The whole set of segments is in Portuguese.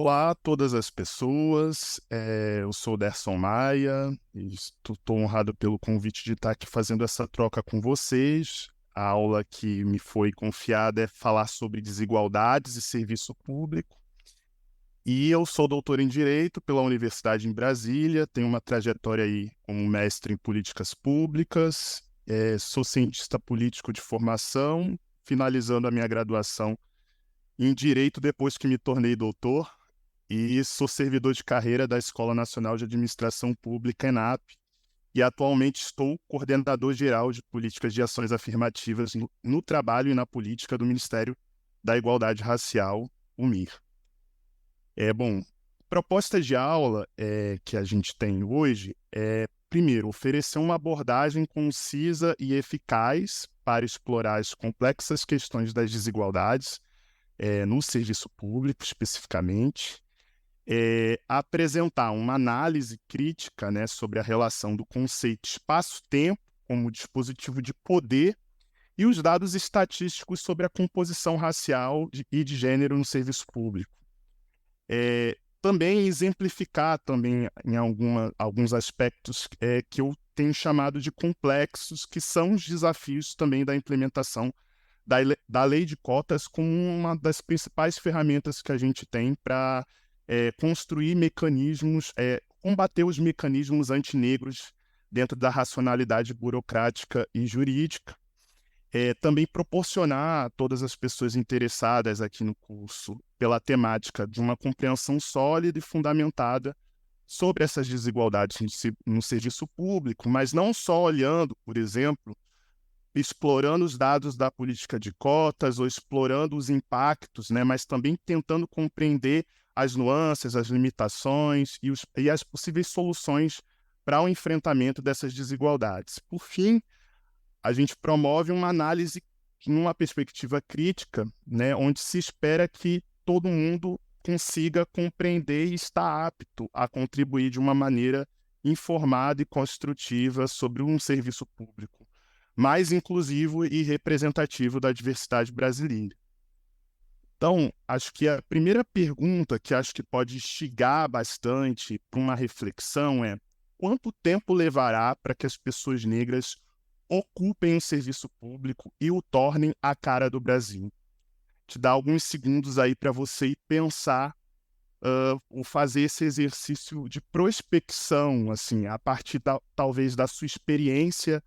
Olá a todas as pessoas, eu sou o Derson Maia e estou honrado pelo convite de estar aqui fazendo essa troca com vocês. A aula que me foi confiada é falar sobre desigualdades e serviço público. E eu sou doutor em Direito pela Universidade em Brasília, tenho uma trajetória aí como mestre em políticas públicas, sou cientista político de formação, finalizando a minha graduação em Direito depois que me tornei doutor. E sou servidor de carreira da Escola Nacional de Administração Pública, ENAP, e atualmente estou coordenador geral de políticas de ações afirmativas no trabalho e na política do Ministério da Igualdade Racial, o MIR. Bom, proposta de aula que a gente tem hoje primeiro, oferecer uma abordagem concisa e eficaz para explorar as complexas questões das desigualdades no serviço público, especificamente. Apresentar uma análise crítica, né, sobre a relação do conceito espaço-tempo como dispositivo de poder e os dados estatísticos sobre a composição racial e de gênero no serviço público. Também exemplificar também em alguns aspectos que eu tenho chamado de complexos, que são os desafios também da implementação da lei de cotas como uma das principais ferramentas que a gente tem para construir mecanismos, combater os mecanismos antinegros dentro da racionalidade burocrática e jurídica. Também proporcionar a todas as pessoas interessadas aqui no curso pela temática de uma compreensão sólida e fundamentada sobre essas desigualdades no serviço público, mas não só olhando, por exemplo, explorando os dados da política de cotas ou explorando os impactos, né, mas também tentando compreender as nuances, as limitações e as possíveis soluções para o enfrentamento dessas desigualdades. Por fim, a gente promove uma análise numa perspectiva crítica, né, onde se espera que todo mundo consiga compreender e estar apto a contribuir de uma maneira informada e construtiva sobre um serviço público mais inclusivo e representativo da diversidade brasileira. Então, acho que a primeira pergunta que acho que pode instigar bastante para uma reflexão é: quanto tempo levará para que as pessoas negras ocupem o serviço público e o tornem a cara do Brasil? Te dá alguns segundos aí para você ir pensar ou fazer esse exercício de prospecção, assim, a partir talvez da sua experiência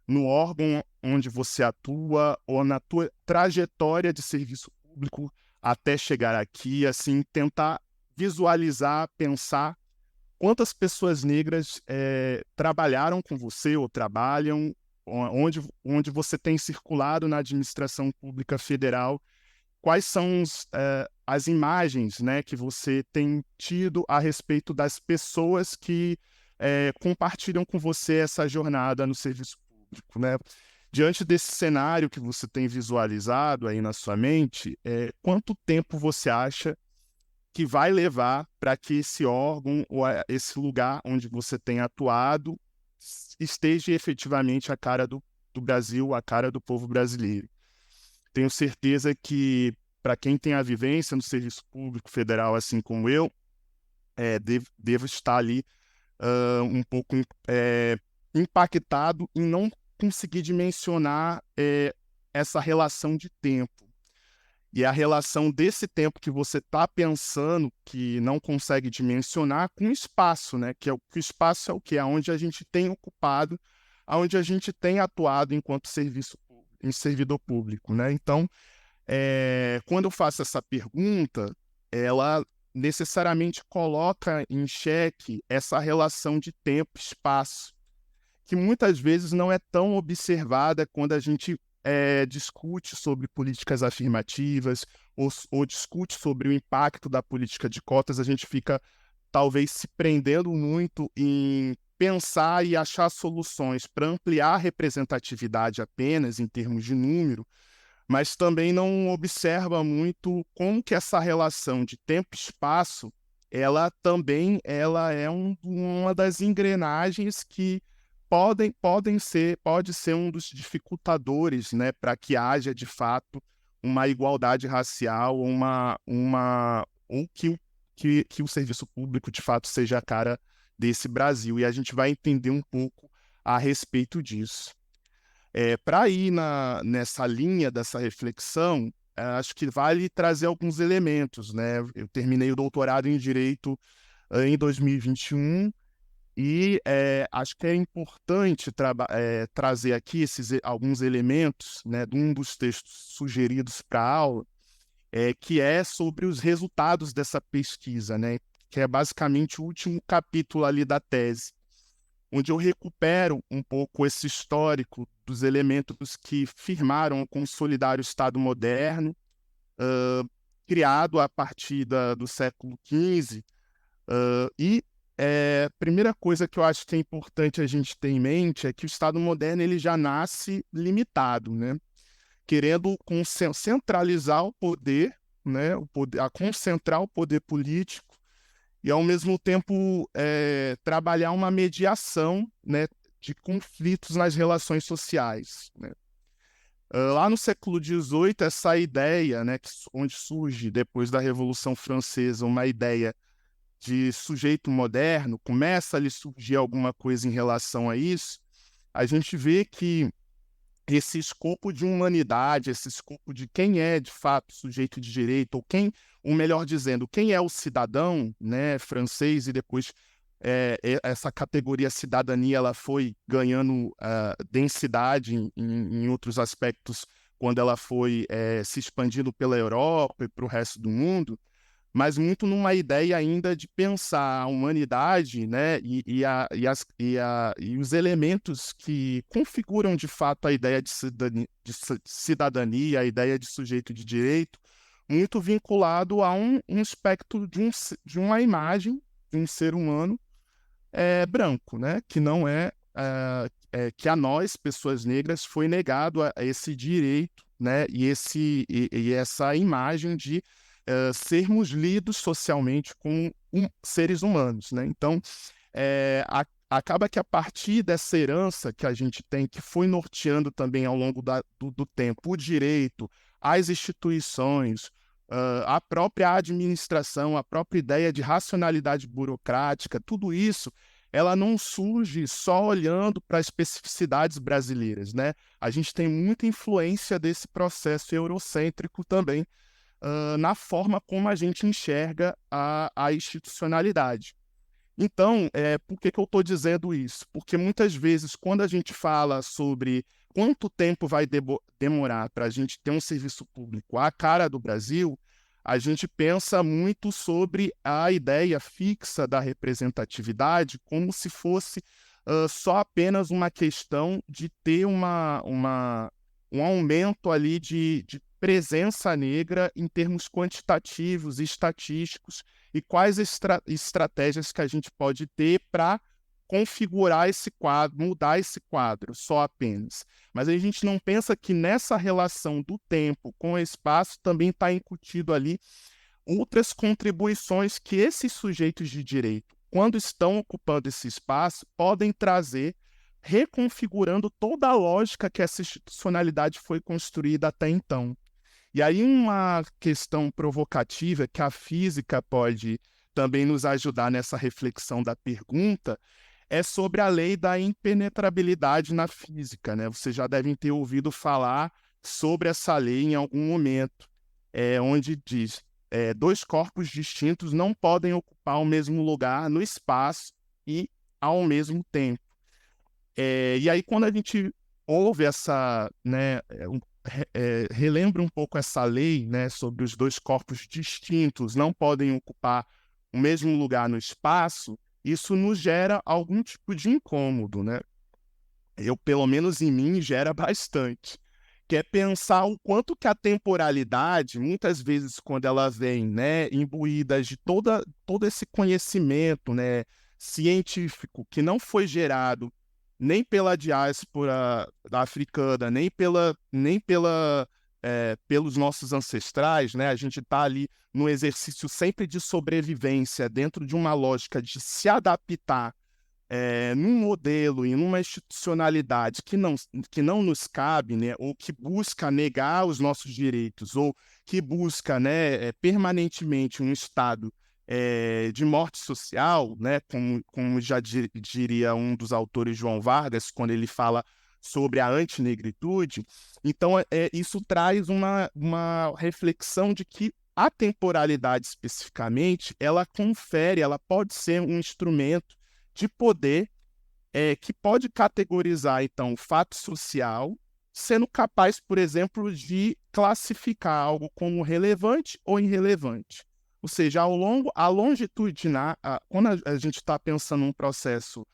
no órgão onde você atua ou na tua trajetória de serviço público até chegar aqui, assim, tentar visualizar, pensar quantas pessoas negras trabalharam com você ou trabalham, onde você tem circulado na administração pública federal, quais são as imagens, né, que você tem tido a respeito das pessoas que compartilham com você essa jornada no serviço público, né? Diante desse cenário que você tem visualizado aí na sua mente, quanto tempo você acha que vai levar para que esse órgão ou esse lugar onde você tem atuado esteja efetivamente a cara do Brasil, a cara do povo brasileiro? Tenho certeza que, para quem tem a vivência no serviço público federal, assim como eu, devo estar ali um pouco impactado em não conseguir dimensionar essa relação de tempo. E a relação desse tempo que você está pensando, que não consegue dimensionar, com o espaço, né? Que o espaço é o quê? Aonde a gente tem ocupado, aonde a gente tem atuado enquanto em servidor público, né? Então, quando eu faço essa pergunta, ela necessariamente coloca em xeque essa relação de tempo e espaço, que muitas vezes não é tão observada quando a gente discute sobre políticas afirmativas ou discute sobre o impacto da política de cotas. A gente fica talvez se prendendo muito em pensar e achar soluções para ampliar a representatividade apenas em termos de número, mas também não observa muito como que essa relação de tempo e espaço, ela é uma das engrenagens que pode ser um dos dificultadores, né, para que haja de fato uma igualdade racial, ou que que o serviço público, de fato, seja a cara desse Brasil. E a gente vai entender um pouco a respeito disso. Para ir nessa linha dessa reflexão, acho que vale trazer alguns elementos, né? Eu terminei o doutorado em Direito em 2021 e acho que é importante trazer aqui alguns elementos, né, de um dos textos sugeridos para a aula, que é sobre os resultados dessa pesquisa, né? Que é basicamente o último capítulo ali da tese, onde eu recupero um pouco esse histórico dos elementos que firmaram o consolidar o Estado moderno, criado a partir do século XV. E a primeira coisa que eu acho que é importante a gente ter em mente é que o Estado moderno ele já nasce limitado, né? Querendo centralizar o poder, né? A concentrar o poder político e, ao mesmo tempo, trabalhar uma mediação, né, de conflitos nas relações sociais, né? Lá no século XVIII, essa ideia, né, onde surge, depois da Revolução Francesa, uma ideia de sujeito moderno, começa a lhe surgir alguma coisa em relação a isso, a gente vê que esse escopo de humanidade, esse escopo de quem é de fato sujeito de direito, ou quem, ou melhor dizendo, quem é o cidadão, né, francês, e depois essa categoria cidadania ela foi ganhando densidade em outros aspectos quando ela foi se expandindo pela Europa e para o resto do mundo, mas muito numa ideia ainda de pensar a humanidade, né, e os elementos que configuram de fato a ideia de cidadania, a ideia de sujeito de direito, muito vinculado a um espectro de uma imagem de um ser humano branco, né, que não que a nós, pessoas negras, foi negado a esse direito, né, e essa imagem de sermos lidos socialmente como seres humanos, né? Então, acaba que a partir dessa herança que a gente tem, que foi norteando também ao longo do tempo, o direito, as instituições, a própria administração, a própria ideia de racionalidade burocrática, tudo isso, ela não surge só olhando para as especificidades brasileiras, né? A gente tem muita influência desse processo eurocêntrico também, na forma como a gente enxerga a institucionalidade. Então, por que eu estou dizendo isso? Porque muitas vezes, quando a gente fala sobre quanto tempo vai demorar para a gente ter um serviço público à cara do Brasil, a gente pensa muito sobre a ideia fixa da representatividade como se fosse só apenas uma questão de ter um aumento ali de presença negra em termos quantitativos e estatísticos, e quais estratégias que a gente pode ter para configurar esse quadro, mudar esse quadro, só apenas. Mas a gente não pensa que nessa relação do tempo com o espaço também está incutido ali outras contribuições que esses sujeitos de direito, quando estão ocupando esse espaço, podem trazer, reconfigurando toda a lógica que essa institucionalidade foi construída até então. E aí uma questão provocativa que a física pode também nos ajudar nessa reflexão da pergunta é sobre a lei da impenetrabilidade na física, né? Vocês já devem ter ouvido falar sobre essa lei em algum momento, onde diz dois corpos distintos não podem ocupar o mesmo lugar no espaço e ao mesmo tempo. E aí, quando a gente ouve essa, né, relembra um pouco essa lei, né, sobre os dois corpos distintos não podem ocupar o mesmo lugar no espaço, isso nos gera algum tipo de incômodo, né? Pelo menos em mim, gera bastante. Que é pensar o quanto que a temporalidade, muitas vezes quando ela vem, né, imbuída de todo esse conhecimento, né, científico, que não foi gerado nem pela diáspora africana, pelos nossos ancestrais, né? A gente está ali no exercício sempre de sobrevivência, dentro de uma lógica de se adaptar num modelo e numa institucionalidade que não nos cabe, né? Ou que busca negar os nossos direitos, ou que busca, né, permanentemente um Estado de morte social, né, como já diria um dos autores, João Vargas, quando ele fala sobre a antinegritude. Então, isso traz uma reflexão de que a temporalidade, especificamente, ela pode ser um instrumento de poder que pode categorizar, então, o fato social, sendo capaz, por exemplo, de classificar algo como relevante ou irrelevante. Ou seja, a longitudinal, quando a gente está pensando num processo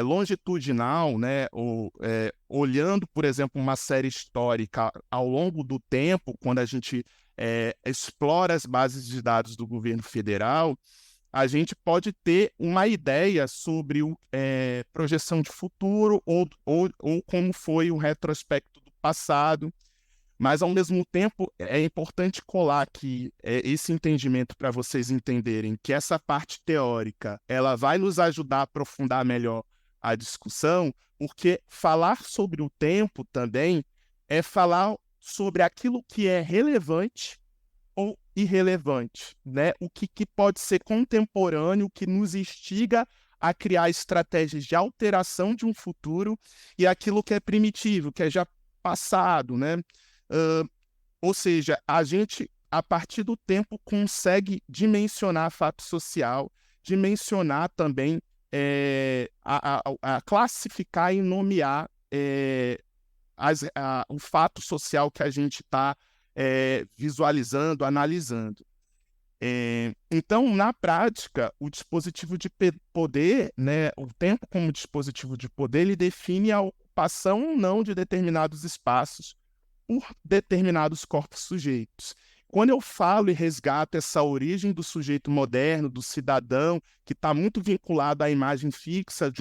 longitudinal, né, ou, olhando, por exemplo, uma série histórica ao longo do tempo, quando a gente explora as bases de dados do governo federal, a gente pode ter uma ideia sobre projeção de futuro ou como foi o retrospecto do passado, mas, ao mesmo tempo, é importante colar aqui esse entendimento para vocês entenderem que essa parte teórica ela vai nos ajudar a aprofundar melhor a discussão, porque falar sobre o tempo também é falar sobre aquilo que é relevante ou irrelevante, né? O que pode ser contemporâneo, o que nos instiga a criar estratégias de alteração de um futuro, e aquilo que é primitivo, que é já passado, né? Ou seja, a gente, a partir do tempo, consegue dimensionar fato social, dimensionar também, a classificar e nomear o fato social que a gente está visualizando, analisando. Então, na prática, o dispositivo de poder, né, o tempo como dispositivo de poder, ele define a ocupação ou não de determinados espaços por determinados corpos sujeitos. Quando eu falo e resgato essa origem do sujeito moderno, do cidadão, que está muito vinculado à imagem fixa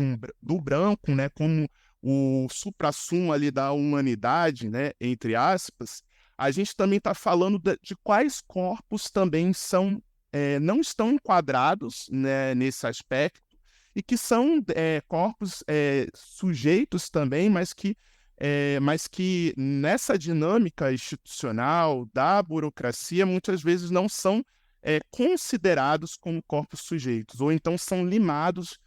do branco, né, como o suprassumo ali da humanidade, né, entre aspas, a gente também está falando de quais corpos também não estão enquadrados, né, nesse aspecto, e que são corpos sujeitos também, mas que nessa dinâmica institucional da burocracia muitas vezes não são considerados como corpos sujeitos, ou então são limados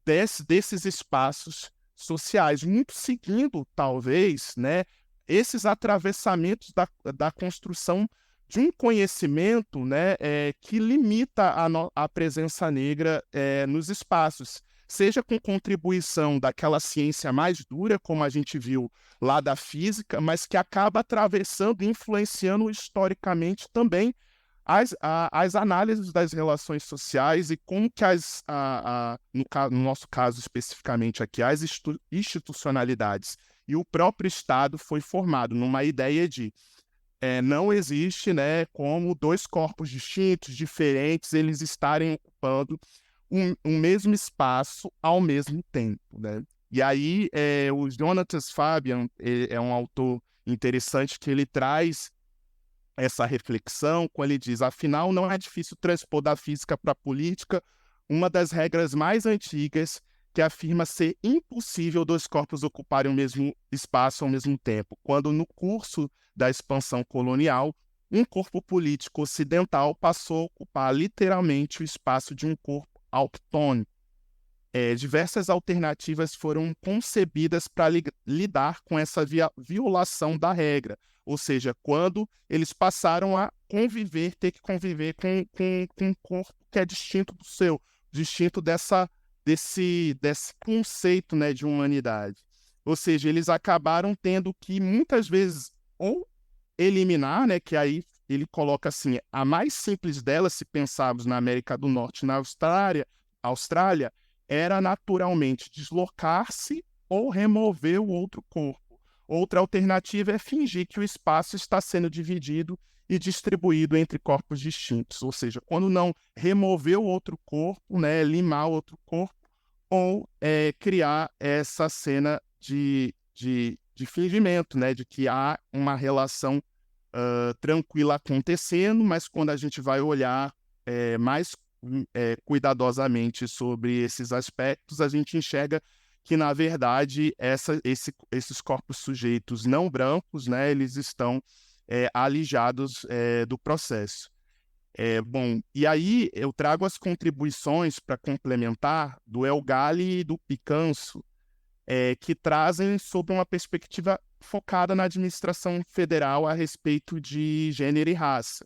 desses espaços sociais, muito seguindo, talvez, né, esses atravessamentos da construção de um conhecimento, né, que limita a presença negra nos espaços, seja com contribuição daquela ciência mais dura, como a gente viu lá da física, mas que acaba atravessando e influenciando historicamente também as análises das relações sociais e como que no nosso caso especificamente aqui, as institucionalidades e o próprio Estado foi formado numa ideia de não existe, né, como dois corpos distintos, diferentes, eles estarem ocupando um mesmo espaço ao mesmo tempo, né? E aí, o Jonathan Fabian é um autor interessante que ele traz essa reflexão quando ele diz: afinal, não é difícil transpor da física para a política uma das regras mais antigas que afirma ser impossível dois corpos ocuparem o mesmo espaço ao mesmo tempo, quando no curso da expansão colonial, um corpo político ocidental passou a ocupar literalmente o espaço de um corpo auctônico. Diversas alternativas foram concebidas para lidar com essa violação da regra, ou seja, quando eles passaram a ter que conviver com um corpo que é distinto do seu, distinto desse conceito, né, de humanidade. Ou seja, eles acabaram tendo que, muitas vezes, ou eliminar, né, que aí ele coloca assim, a mais simples delas, se pensarmos na América do Norte e na Austrália, era naturalmente deslocar-se ou remover o outro corpo. Outra alternativa é fingir que o espaço está sendo dividido e distribuído entre corpos distintos, ou seja, quando não remover o outro corpo, né, limar o outro corpo, ou criar essa cena de fingimento, né, de que há uma relação tranquila acontecendo, mas quando a gente vai olhar mais cuidadosamente sobre esses aspectos, a gente enxerga que, na verdade, esses corpos sujeitos não brancos, né, eles estão alijados do processo. Bom, e aí eu trago as contribuições para complementar do El Gali e do Picanso, que trazem sobre uma perspectiva focada na administração federal a respeito de gênero e raça.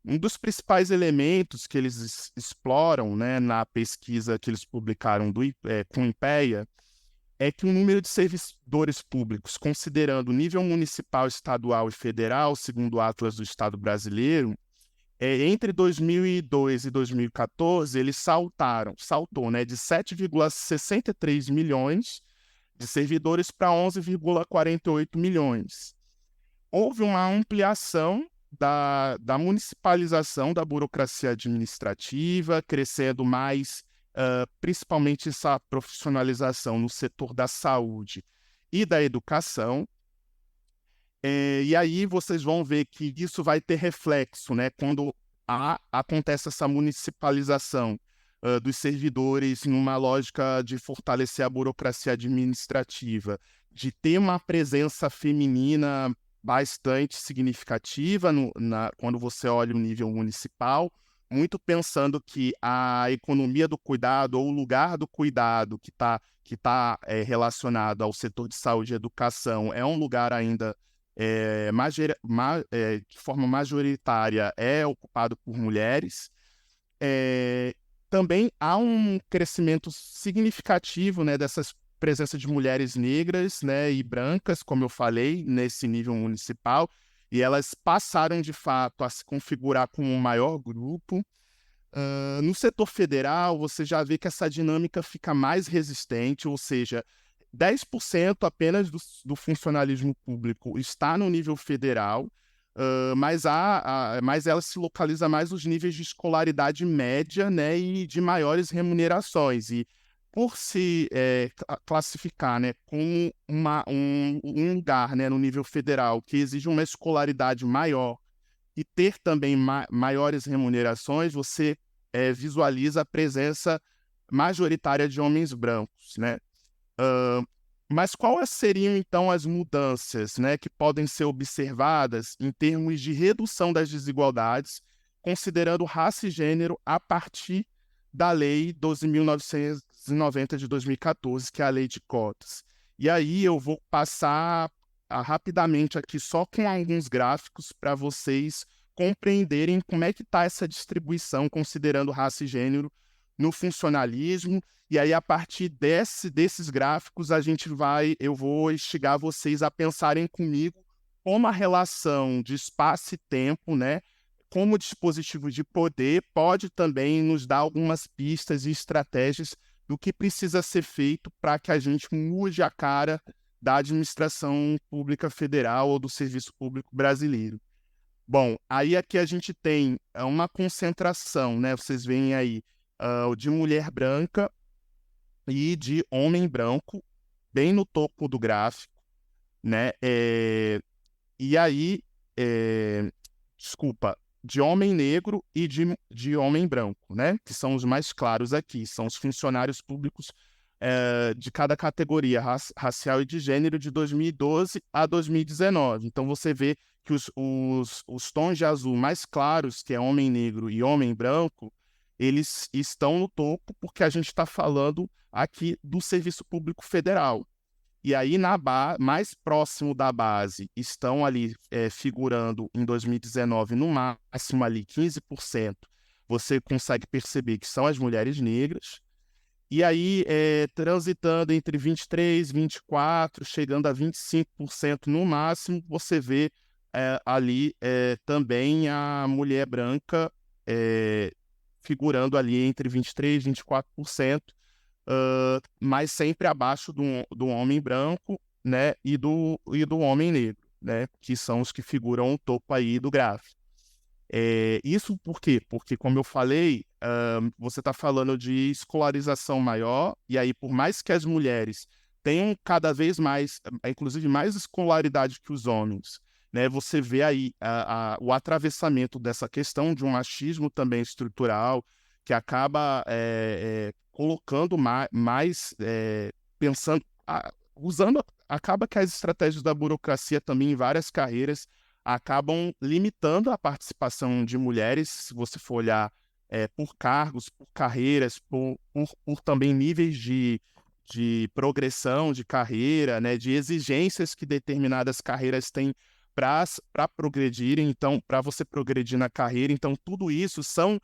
Um dos principais elementos que eles exploram, né, na pesquisa que eles publicaram com o IPEA é que o número de servidores públicos, considerando nível municipal, estadual e federal, segundo o Atlas do Estado brasileiro, entre 2002 e 2014, eles saltou, né, de 7,63 milhões de servidores para 11,48 milhões. Houve uma ampliação da municipalização da burocracia administrativa, crescendo mais, principalmente essa profissionalização no setor da saúde e da educação. E aí vocês vão ver que isso vai ter reflexo, né, quando acontece essa municipalização dos servidores numa lógica de fortalecer a burocracia administrativa, de ter uma presença feminina bastante significativa quando você olha o nível municipal, muito pensando que a economia do cuidado ou o lugar do cuidado que tá relacionado ao setor de saúde e educação é um lugar ainda de forma majoritária ocupado por mulheres. É, Também há um crescimento significativo, né, dessas presença de mulheres negras, né, e brancas, como eu falei, nesse nível municipal, e elas passaram, de fato, a se configurar como um maior grupo. No setor federal, você já vê que essa dinâmica fica mais resistente, ou seja, 10% apenas do funcionalismo público está no nível federal, mas ela se localiza mais nos níveis de escolaridade média, né, e de maiores remunerações. E por se classificar, né, como um lugar, né, no nível federal que exige uma escolaridade maior e ter também maiores remunerações, você visualiza a presença majoritária de homens brancos, né? Mas quais seriam, então, as mudanças, né, que podem ser observadas em termos de redução das desigualdades, considerando raça e gênero a partir da Lei 12.990 de 2014, que é a Lei de Cotas? E aí eu vou passar rapidamente aqui só com alguns gráficos para vocês compreenderem como é que está essa distribuição, considerando raça e gênero no funcionalismo. E aí, a partir desses gráficos, eu vou instigar vocês a pensarem comigo como a relação de espaço e tempo, né, como dispositivo de poder, pode também nos dar algumas pistas e estratégias do que precisa ser feito para que a gente mude a cara da administração pública federal ou do serviço público brasileiro. Bom, aí aqui a gente tem uma concentração, né? Vocês veem aí, de mulher branca e de homem branco, bem no topo do gráfico, né? E aí, desculpa, de homem negro e de homem branco, né? Que são os mais claros aqui, são os funcionários públicos de cada categoria racial e de gênero de 2012 a 2019. Então você vê que os tons de azul mais claros, que é homem negro e homem branco, eles estão no topo porque a gente está falando aqui do Serviço Público Federal. E aí, mais próximo da base, estão ali figurando em 2019, no máximo ali 15%. Você consegue perceber que são as mulheres negras. E aí, transitando entre 23%, 24%, chegando a 25% no máximo, você vê ali também a mulher branca figurando ali entre 23% e 24%, mas sempre abaixo do homem branco, né, e do homem negro, né, que são os que figuram o topo aí do gráfico. Isso por quê? Porque, como eu falei, você está falando de escolarização maior, e aí, por mais que as mulheres tenham cada vez mais, inclusive mais escolaridade que os homens, né, você vê aí o atravessamento dessa questão de um machismo também estrutural, que acaba colocando mais pensando, usando, acaba que as estratégias da burocracia também em várias carreiras acabam limitando a participação de mulheres, se você for olhar por cargos, por carreiras, por também níveis de progressão de carreira, né, de exigências que determinadas carreiras têm para progredirem, então, para você progredir na carreira. Então, tudo isso são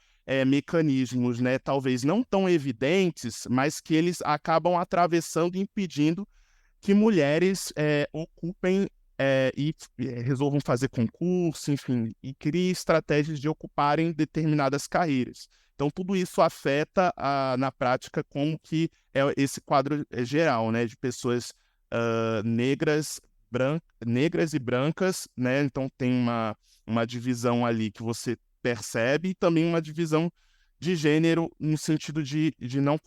mecanismos, né, talvez não tão evidentes, mas que eles acabam atravessando e impedindo que mulheres ocupem e resolvam fazer concurso, enfim, e criem estratégias de ocuparem determinadas carreiras. Então, tudo isso afeta, na prática, como que é esse quadro geral, né, de pessoas negras, negras e brancas, né? Então, tem uma divisão ali que você percebe e também uma divisão de gênero no sentido de não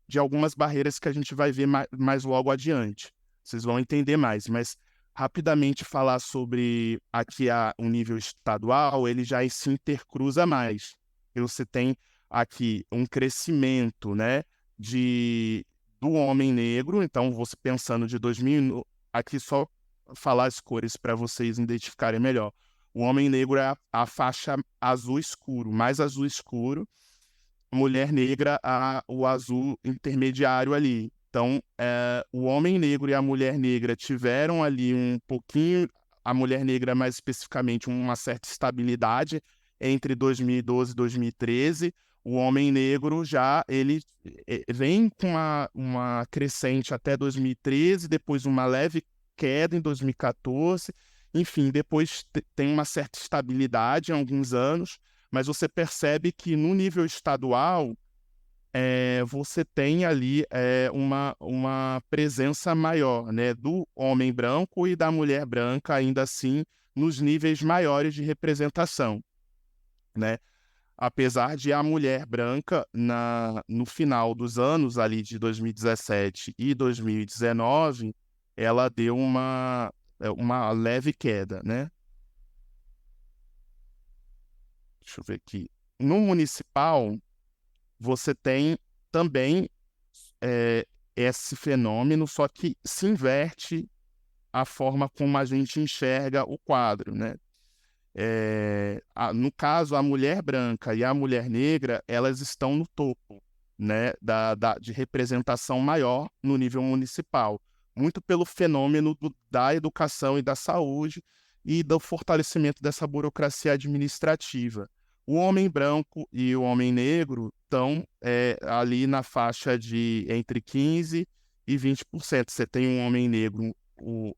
de algumas barreiras que a gente vai ver mais logo adiante. Vocês vão entender mais, mas rapidamente falar sobre aqui o nível estadual, ele já se intercruza mais. E você tem aqui um crescimento, né, do homem negro. Então, você pensando de 2000, aqui só falar as cores para vocês identificarem melhor. O homem negro é a faixa azul escuro, mais azul escuro. Mulher negra, o azul intermediário ali. Então, o homem negro e a mulher negra tiveram ali um pouquinho, a mulher negra mais especificamente, uma certa estabilidade entre 2012 e 2013. O homem negro já ele vem com uma crescente até 2013, depois uma leve queda em 2014. Enfim, depois tem uma certa estabilidade em alguns anos, mas você percebe que no nível estadual você tem ali uma presença maior, né, do homem branco e da mulher branca, ainda assim, nos níveis maiores de representação, né? Apesar de a mulher branca, no final dos anos ali de 2017 e 2019, ela deu uma leve queda, né? Deixa eu ver aqui. No municipal, você tem também esse fenômeno, só que se inverte a forma como a gente enxerga o quadro, né? No caso, a mulher branca e a mulher negra, elas estão no topo, né, de representação maior no nível municipal, muito pelo fenômeno da educação e da saúde e do fortalecimento dessa burocracia administrativa. O homem branco e o homem negro estão ali na faixa de entre 15% e 20%. Você tem um homem negro, o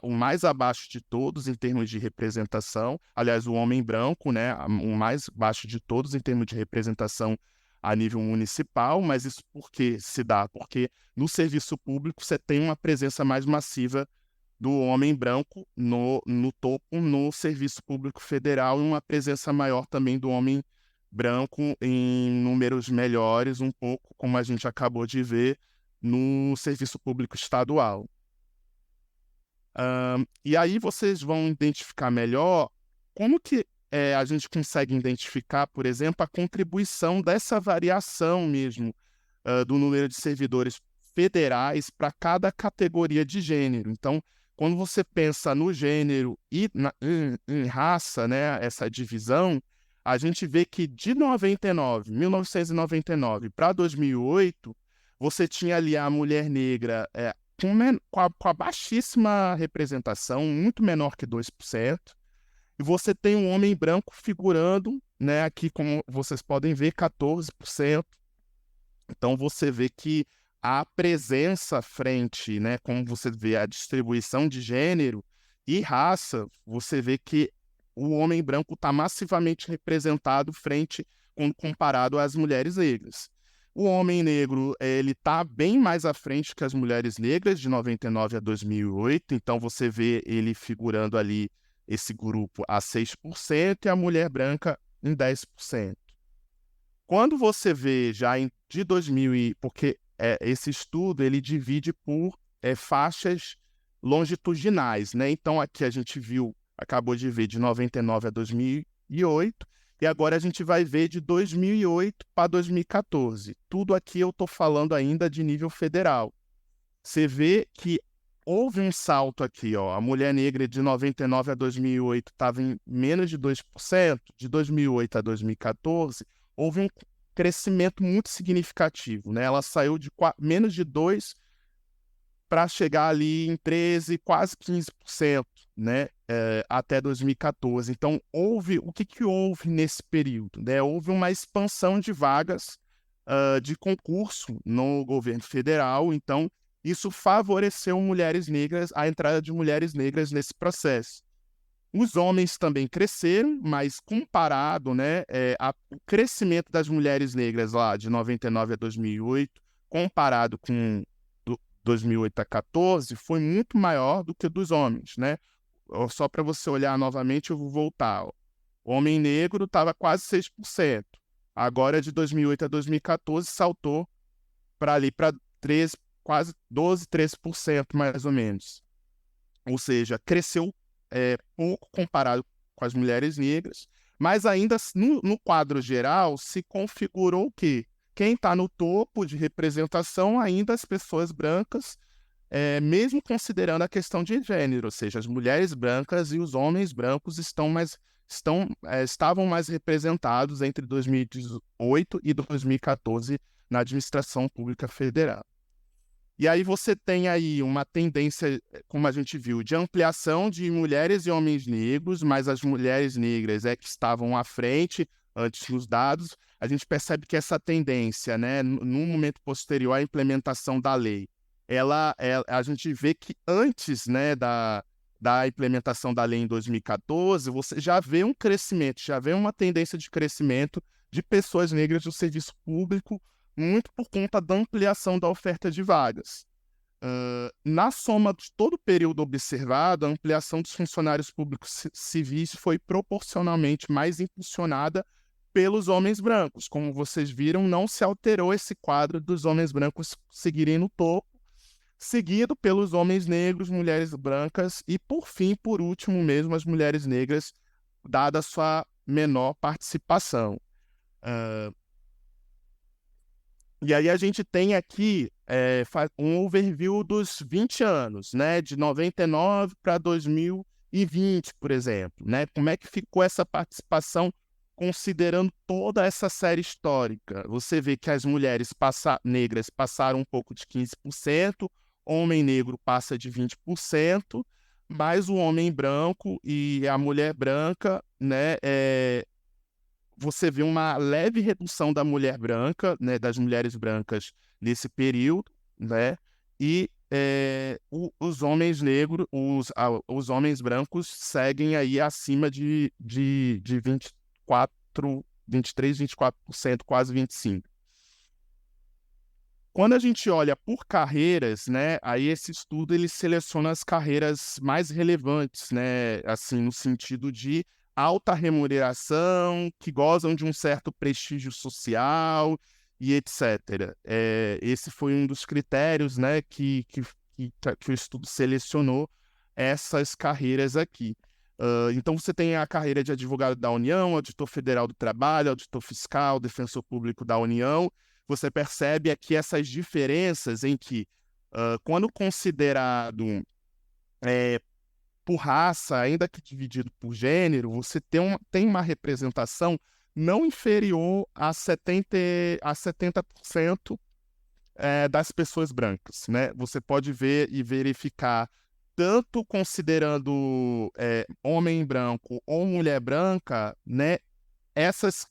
mais abaixo de todos em termos de representação, aliás, o homem branco, né, o mais baixo de todos em termos de representação a nível municipal, mas isso por que se dá? Porque no serviço público você tem uma presença mais massiva do homem branco no topo, no serviço público federal, e uma presença maior também do homem branco em números melhores, um pouco como a gente acabou de ver no serviço público estadual. E aí vocês vão identificar melhor como que a gente consegue identificar, por exemplo, a contribuição dessa variação mesmo do número de servidores federais para cada categoria de gênero. Então, quando você pensa no gênero e em raça, né, essa divisão, a gente vê que de 1999 para 2008, você tinha ali a mulher negra com a baixíssima representação, muito menor que 2%, e você tem um homem branco figurando, né, aqui, como vocês podem ver, 14%. Então, você vê que a presença frente, né, como você vê a distribuição de gênero e raça, você vê que o homem branco está massivamente representado frente, quando comparado às mulheres negras. O homem negro ele está bem mais à frente que as mulheres negras, de 99 a 2008, então você vê ele figurando ali, esse grupo, a 6%, e a mulher branca em 10%. Quando você vê já de 2000, porque esse estudo ele divide por faixas longitudinais, né? Então aqui a gente acabou de ver de 99 a 2008, e agora a gente vai ver de 2008 para 2014. Tudo aqui eu estou falando ainda de nível federal. Você vê que houve um salto aqui, ó. A mulher negra de 99 a 2008 estava em menos de 2%, de 2008 a 2014, houve um crescimento muito significativo, né? Ela saiu de menos de 2 para chegar ali em 13, quase 15%, né? Até 2014. Então, o que houve nesse período, né? Houve uma expansão de vagas de concurso no governo federal, então isso favoreceu mulheres negras, a entrada de mulheres negras nesse processo. Os homens também cresceram, mas comparado, né, o crescimento das mulheres negras lá de 99 a 2008, comparado com 2008 a 14, foi muito maior do que o dos homens, né? Só para você olhar novamente, eu vou voltar. Ó. O homem negro estava quase 6%. Agora, de 2008 a 2014, saltou para ali para 13, quase 12, 13% mais ou menos. Ou seja, cresceu pouco comparado com as mulheres negras, mas ainda no quadro geral se configurou o quê? Quem está no topo de representação ainda as pessoas brancas, mesmo considerando a questão de gênero, ou seja, as mulheres brancas e os homens brancos estavam mais representados entre 2018 e 2014 na administração pública federal. E aí você tem aí uma tendência, como a gente viu, de ampliação de mulheres e homens negros, mas as mulheres negras que estavam à frente antes nos dados. A gente percebe que essa tendência, né, no momento posterior à implementação da lei, a gente vê que antes, né, da implementação da lei em 2014, você já vê um crescimento, já vê uma tendência de crescimento de pessoas negras do serviço público, muito por conta da ampliação da oferta de vagas. Na soma de todo o período observado, a ampliação dos funcionários públicos civis foi proporcionalmente mais impulsionada pelos homens brancos. Como vocês viram, não se alterou esse quadro dos homens brancos seguirem no topo, seguido pelos homens negros, mulheres brancas e, por fim, por último mesmo, as mulheres negras, dada a sua menor participação. E aí a gente tem aqui um overview dos 20 anos, né? De 99 para 2020, por exemplo. Né? Como é que ficou essa participação considerando toda essa série histórica? Você vê que as mulheres negras passaram um pouco de 15%, homem negro passa de 20%, mas o homem branco e a mulher branca, né, você vê uma leve redução da mulher branca, né, das mulheres brancas nesse período, né, e os homens negros, os homens brancos seguem aí acima de 24, 23, 24%, quase 25%. Quando a gente olha por carreiras, né, aí esse estudo ele seleciona as carreiras mais relevantes, né, assim, no sentido de alta remuneração, que gozam de um certo prestígio social e etc. Esse foi um dos critérios, né, que o estudo selecionou essas carreiras aqui. Então, você tem a carreira de advogado da União, auditor federal do trabalho, auditor fiscal, defensor público da União. Você percebe aqui essas diferenças em que, quando considerado por raça, ainda que dividido por gênero, você tem uma representação não inferior a 70% das pessoas brancas, né? Você pode ver e verificar, tanto considerando homem branco ou mulher branca, né? Essas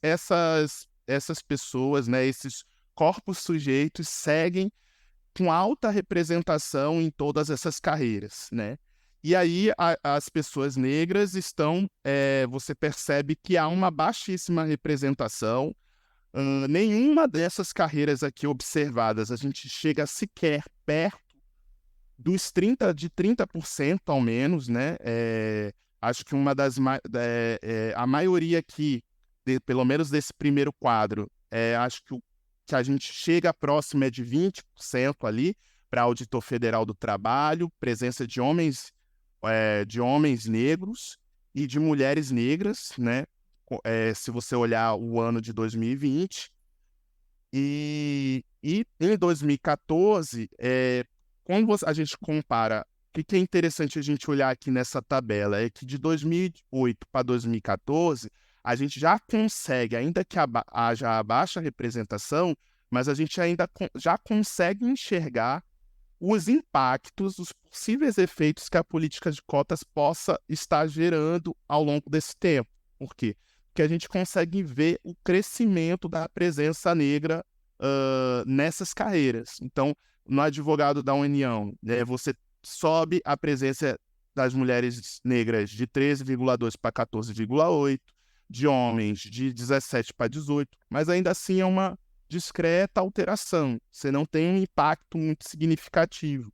pessoas, né? Esses corpos sujeitos seguem com alta representação em todas essas carreiras, né? E aí as pessoas negras estão, você percebe que há uma baixíssima representação. Nenhuma dessas carreiras aqui observadas a gente chega sequer perto dos 30% ao menos, né? Acho que a maioria aqui, pelo menos desse primeiro quadro, acho que a gente chega próximo é de 20% ali para auditor federal do trabalho, presença de homens negros e de mulheres negras, né? Se você olhar o ano de 2020. E em 2014, quando a gente compara que é interessante a gente olhar aqui nessa tabela é que de 2008 para 2014, a gente já consegue, ainda que haja a baixa representação, mas a gente ainda já consegue enxergar os impactos, os possíveis efeitos que a política de cotas possa estar gerando ao longo desse tempo. Por quê? Porque a gente consegue ver o crescimento da presença negra nessas carreiras. Então, no advogado da União, né, você sobe a presença das mulheres negras de 13,2 para 14,8, de homens de 17 para 18, mas ainda assim é uma discreta alteração. Você não tem um impacto muito significativo.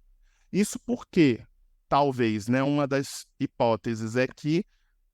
Isso porque, talvez, né, uma das hipóteses é que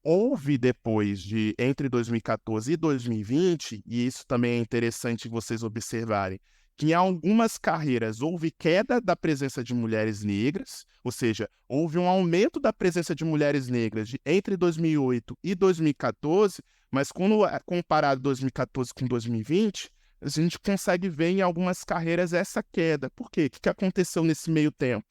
houve depois de entre 2014 e 2020, e isso também é interessante vocês observarem, que em algumas carreiras houve queda da presença de mulheres negras, ou seja, houve um aumento da presença de mulheres negras entre 2008 e 2014, mas quando é comparado 2014 com 2020, a gente consegue ver em algumas carreiras essa queda. Por quê? O que aconteceu nesse meio tempo?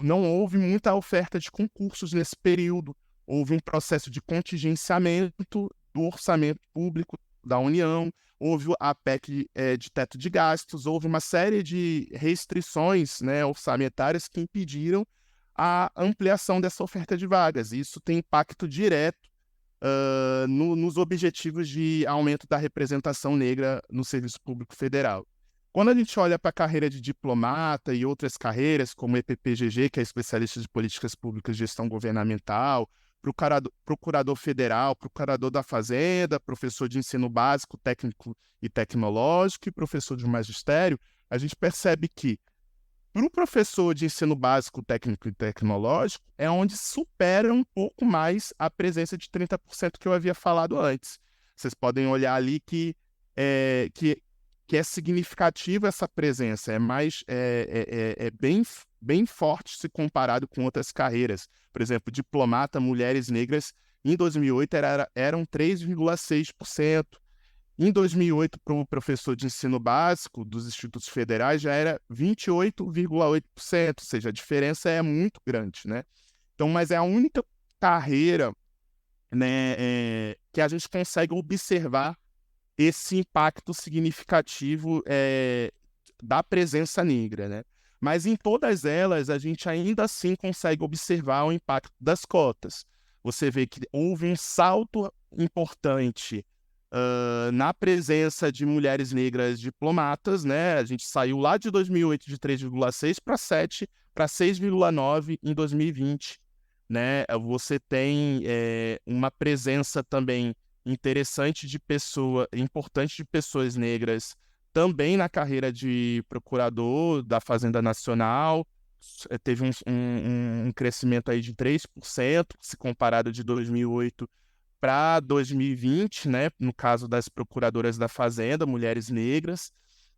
Não houve muita oferta de concursos nesse período. Houve um processo de contingenciamento do orçamento público da União, houve a PEC de teto de gastos, houve uma série de restrições, né, orçamentárias que impediram a ampliação dessa oferta de vagas. Isso tem impacto direto nos objetivos de aumento da representação negra no serviço público federal. Quando a gente olha para a carreira de diplomata e outras carreiras, como EPPGG, que é especialista de políticas públicas e gestão governamental, procurador federal, procurador da Fazenda, professor de ensino básico, técnico e tecnológico e professor de magistério, a gente percebe que para o professor de ensino básico, técnico e tecnológico, é onde supera um pouco mais a presença de 30% que eu havia falado antes. Vocês podem olhar ali que é significativa essa presença, é bem forte se comparado com outras carreiras. Por exemplo, diplomata, mulheres negras, em 2008 eram 3,6%. Em 2008, para o professor de ensino básico dos institutos federais, já era 28,8%, ou seja, a diferença é muito grande, né? Então, mas é a única carreira, né, que a gente consegue observar esse impacto significativo da presença negra, né? Mas em todas elas, a gente ainda assim consegue observar o impacto das cotas. Você vê que houve um salto importante na presença de mulheres negras diplomatas, né? A gente saiu lá de 2008 de 3,6 para 7, para 6,9 em 2020, né? Você tem uma presença também importante de pessoas negras também na carreira de procurador da Fazenda Nacional. Teve um crescimento aí de 3%, se comparado de 2008 para 2020, né, no caso das procuradoras da Fazenda, mulheres negras.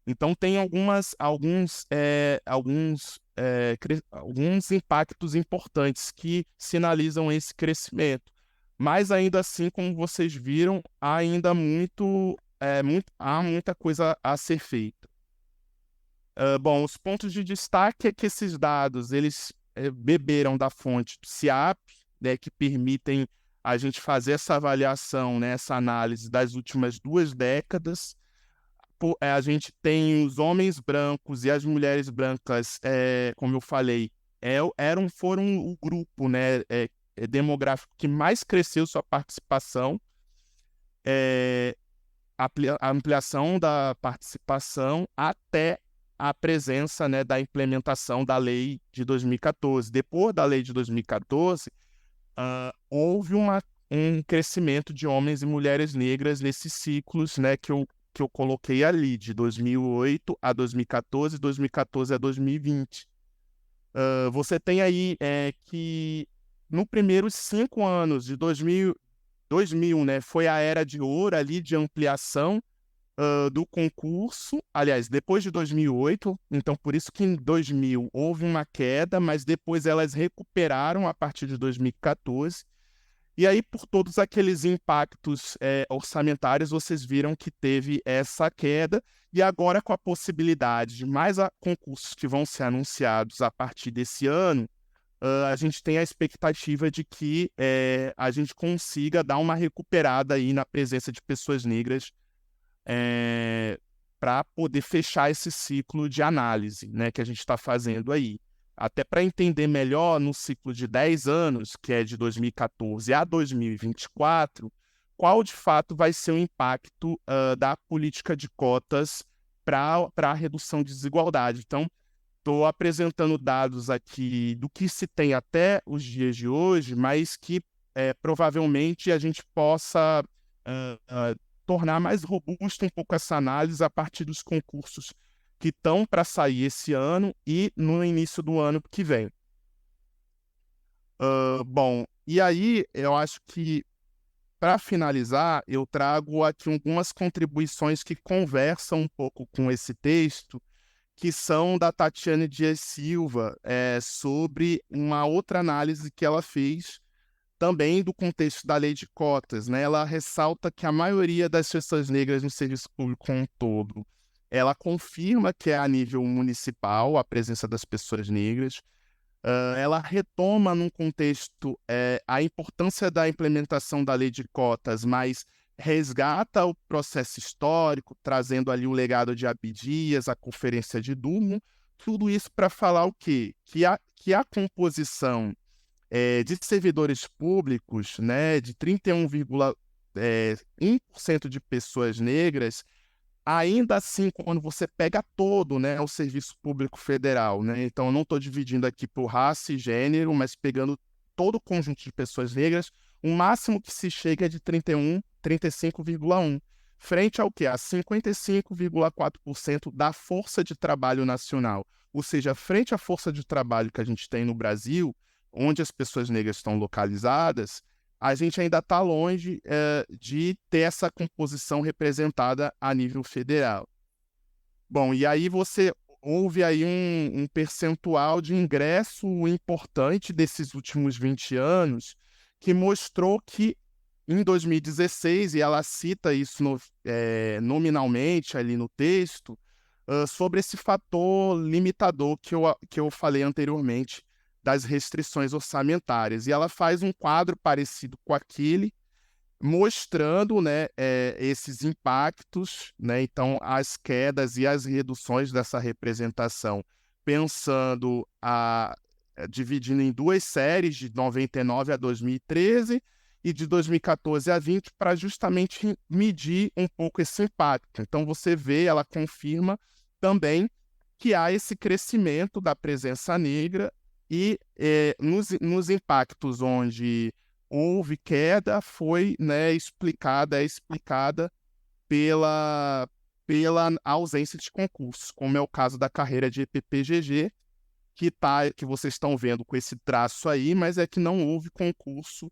Então, tem alguns impactos importantes que sinalizam esse crescimento. Mas, ainda assim, como vocês viram, há muita coisa a ser feita. Bom, os pontos de destaque é que esses dados eles beberam da fonte do CIAP, né, que permitem a gente fazer essa avaliação, né, essa análise das últimas 2 décadas. A gente tem os homens brancos e as mulheres brancas, como eu falei, foram o grupo, né, demográfico que mais cresceu sua participação, a ampliação da participação até a presença, né, da implementação da lei de 2014. Depois da lei de 2014, houve um crescimento de homens e mulheres negras nesses ciclos, né, que eu coloquei ali, de 2008 a 2014, 2014 a 2020. Você tem aí que no primeiros 5 anos de 2000, né, foi a era de ouro ali de ampliação do concurso. Aliás, depois de 2008, então por isso que em 2000 houve uma queda, mas depois elas recuperaram a partir de 2014. E aí, por todos aqueles impactos orçamentários, vocês viram que teve essa queda, e agora com a possibilidade de mais concursos que vão ser anunciados a partir desse ano, a gente tem a expectativa de que a gente consiga dar uma recuperada aí na presença de pessoas negras para poder fechar esse ciclo de análise, né, que a gente está fazendo aí. Até para entender melhor, no ciclo de 10 anos, que é de 2014 a 2024, qual de fato vai ser o impacto da política de cotas para a redução de desigualdade. Então, estou apresentando dados aqui do que se tem até os dias de hoje, mas que provavelmente a gente possa tornar mais robusta um pouco essa análise a partir dos concursos que estão para sair esse ano e no início do ano que vem. Bom, e aí eu acho que, para finalizar, eu trago aqui algumas contribuições que conversam um pouco com esse texto, que são da Tatiane Dias Silva, sobre uma outra análise que ela fez também do contexto da lei de cotas, né? Ela ressalta que a maioria das pessoas negras no serviço público como um todo, ela confirma que é a nível municipal a presença das pessoas negras. Ela retoma num contexto a importância da implementação da lei de cotas, mas resgata o processo histórico, trazendo ali o legado de Abdias, a Conferência de Durban, tudo isso para falar o quê? Que a composição de servidores públicos, né, de 31,1% de pessoas negras, ainda assim, quando você pega todo, né, o serviço público federal, né, então eu não estou dividindo aqui por raça e gênero, mas pegando todo o conjunto de pessoas negras, o máximo que se chega é de 35,1%, frente ao que? A 55,4% da força de trabalho nacional. Ou seja, frente à força de trabalho que a gente tem no Brasil, onde as pessoas negras estão localizadas, a gente ainda está longe de ter essa composição representada a nível federal. Bom, e aí houve aí um percentual de ingresso importante desses últimos 20 anos, que mostrou que em 2016, e ela cita isso nominalmente ali no texto, sobre esse fator limitador que eu falei anteriormente, das restrições orçamentárias. E ela faz um quadro parecido com aquele, mostrando, né, esses impactos, né, então as quedas e as reduções dessa representação, pensando dividindo em duas séries, de 99 a 2013 e de 2014 a 20, para justamente medir um pouco esse impacto. Então você vê, ela confirma também que há esse crescimento da presença negra e nos impactos onde houve queda, foi, né, explicada pela ausência de concursos, como é o caso da carreira de EPPGG, que vocês estão vendo com esse traço aí, mas é que não houve concurso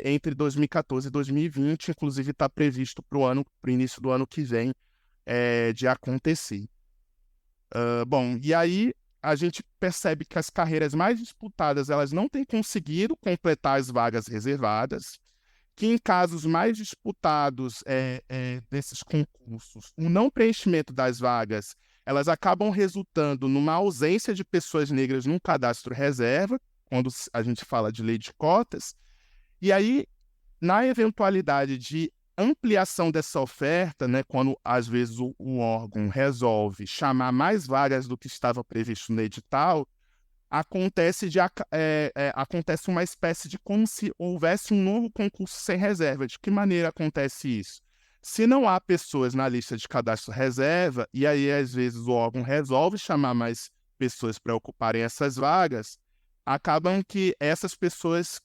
entre 2014 e 2020, inclusive está previsto para o início do ano que vem de acontecer. Bom, e aí a gente percebe que as carreiras mais disputadas elas não têm conseguido completar as vagas reservadas, que em casos mais disputados desses concursos, o não preenchimento das vagas, elas acabam resultando numa ausência de pessoas negras num cadastro reserva, quando a gente fala de lei de cotas, e aí, na eventualidade de ampliação dessa oferta, né, quando às vezes o órgão resolve chamar mais vagas do que estava previsto no edital, acontece uma espécie de como se houvesse um novo concurso sem reserva. De que maneira acontece isso? Se não há pessoas na lista de cadastro reserva, e aí às vezes o órgão resolve chamar mais pessoas para ocuparem essas vagas, acabam que essas pessoas,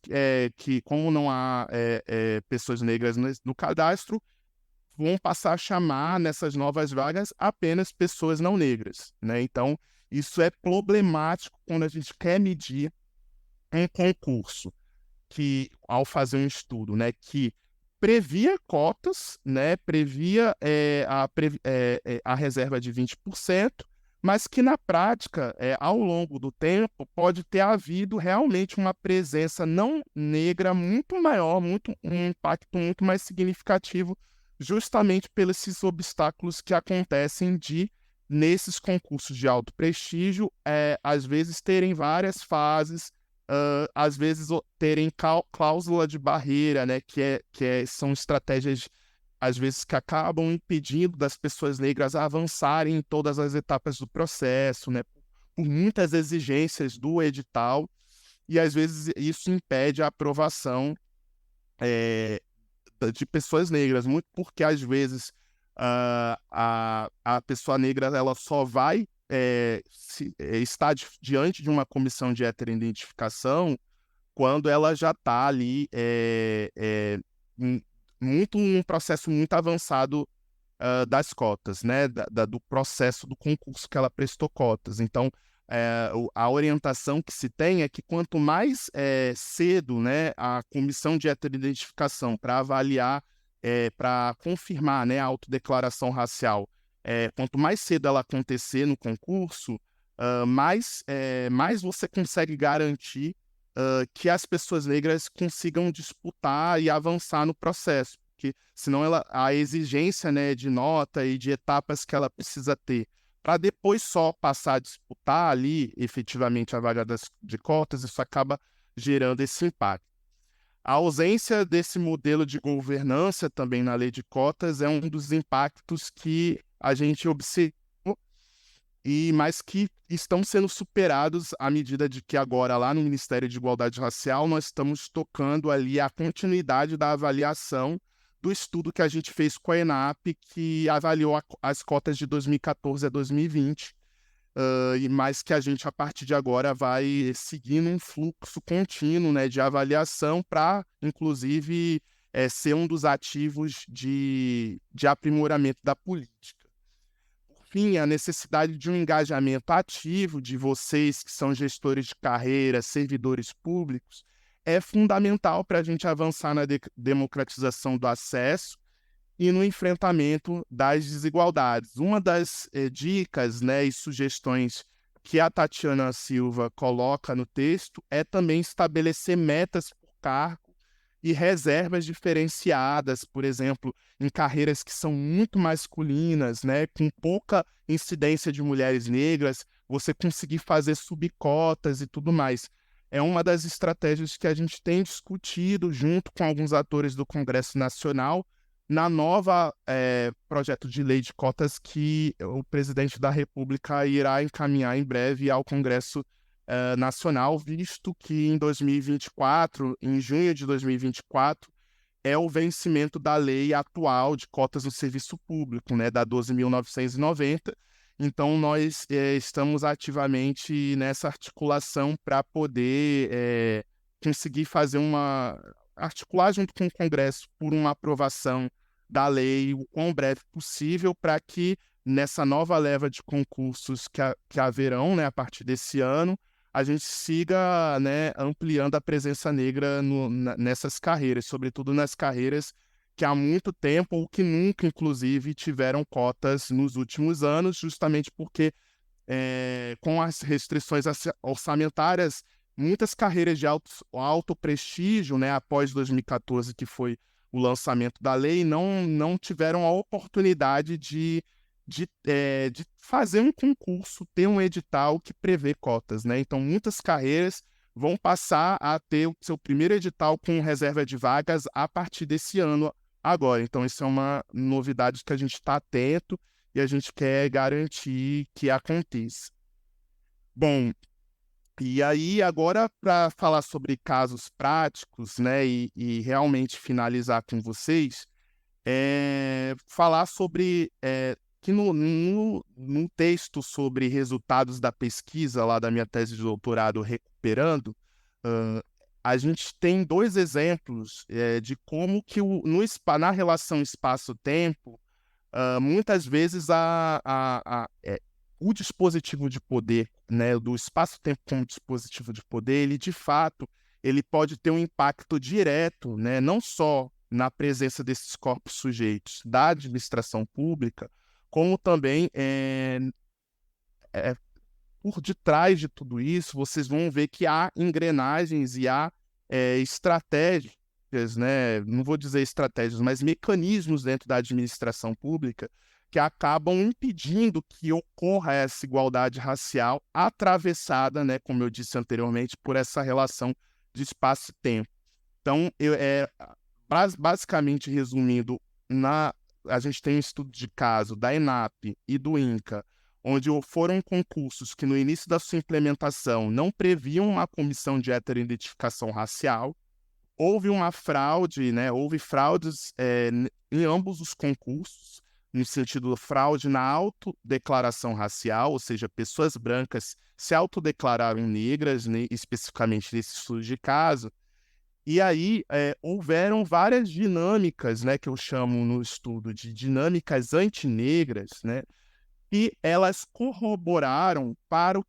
que como não há pessoas negras no cadastro, vão passar a chamar nessas novas vagas apenas pessoas não negras, né? Então, isso é problemático quando a gente quer medir um concurso que, ao fazer um estudo, né, que previa cotas, né, previa a reserva de 20%, mas que na prática, ao longo do tempo, pode ter havido realmente uma presença não negra muito maior, um impacto muito mais significativo, justamente pelos esses obstáculos que acontecem nesses concursos de alto prestígio, às vezes terem várias fases, às vezes terem cláusula de barreira, né, são estratégias às vezes que acabam impedindo das pessoas negras avançarem em todas as etapas do processo, né, por muitas exigências do edital, e às vezes isso impede a aprovação de pessoas negras, muito porque às vezes a pessoa negra ela só vai estar diante de uma comissão de heteroidentificação quando ela já está ali em um processo muito avançado das cotas, né, do processo do concurso que ela prestou cotas. Então, a orientação que se tem é que quanto mais cedo, né, a comissão de heteroidentificação para avaliar, para confirmar, né, a autodeclaração racial, quanto mais cedo ela acontecer no concurso, mais você consegue garantir que as pessoas negras consigam disputar e avançar no processo, porque senão a exigência, né, de nota e de etapas que ela precisa ter para depois só passar a disputar ali efetivamente a vaga de cotas, isso acaba gerando esse impacto. A ausência desse modelo de governança também na lei de cotas é um dos impactos que a gente observa mas que estão sendo superados à medida de que agora, lá no Ministério de Igualdade Racial, nós estamos tocando ali a continuidade da avaliação do estudo que a gente fez com a ENAP, que avaliou as cotas de 2014 a 2020, mas que a gente, a partir de agora, vai seguindo um fluxo contínuo, né, de avaliação para, inclusive, ser um dos ativos de aprimoramento da política. Fim, a necessidade de um engajamento ativo de vocês, que são gestores de carreira, servidores públicos, é fundamental para a gente avançar na democratização do acesso e no enfrentamento das desigualdades. Uma das dicas, né, e sugestões que a Tatiana Silva coloca no texto é também estabelecer metas por cargo e reservas diferenciadas, por exemplo, em carreiras que são muito masculinas, né, com pouca incidência de mulheres negras, você conseguir fazer subcotas e tudo mais. É uma das estratégias que a gente tem discutido junto com alguns atores do Congresso Nacional na nova projeto de lei de cotas que o presidente da República irá encaminhar em breve ao Congresso Nacional, visto que em 2024, em junho de 2024, é o vencimento da lei atual de cotas no serviço público, né, da 12.990. Então, nós estamos ativamente nessa articulação para poder conseguir articular junto com o Congresso por uma aprovação da lei o quão breve possível, para que nessa nova leva de concursos que haverão, né, a partir desse ano, a gente siga, né, ampliando a presença negra nessas carreiras, sobretudo nas carreiras que há muito tempo ou que nunca, inclusive, tiveram cotas nos últimos anos, justamente porque, com as restrições orçamentárias, muitas carreiras de alto prestígio, né, após 2014, que foi o lançamento da lei, não tiveram a oportunidade de fazer um concurso, ter um edital que prevê cotas, né? Então, muitas carreiras vão passar a ter o seu primeiro edital com reserva de vagas a partir desse ano agora. Então, isso é uma novidade que a gente está atento e a gente quer garantir que aconteça. Bom, e aí agora para falar sobre casos práticos, né, e realmente finalizar com vocês, falar sobre que no texto sobre resultados da pesquisa lá da minha tese de doutorado Recuperando, a gente tem dois exemplos de como que na relação espaço-tempo, muitas vezes o dispositivo de poder, né, do espaço-tempo como dispositivo de poder, ele de fato ele pode ter um impacto direto, né, não só na presença desses corpos sujeitos da administração pública, como também por detrás de tudo isso, vocês vão ver que há engrenagens e há estratégias, né? Não vou dizer estratégias, mas mecanismos dentro da administração pública que acabam impedindo que ocorra essa igualdade racial atravessada, né, como eu disse anteriormente, por essa relação de espaço e tempo. Então, basicamente resumindo, a gente tem um estudo de caso da ENAP e do INCA, onde foram concursos que no início da sua implementação não previam uma comissão de heteroidentificação racial, houve uma fraude, né? Houve fraudes em ambos os concursos, no sentido de fraude na autodeclaração racial, ou seja, pessoas brancas se autodeclararam negras, né, especificamente nesse estudo de caso, e aí houveram várias dinâmicas, né, que eu chamo no estudo de dinâmicas antinegras, né, e elas corroboraram para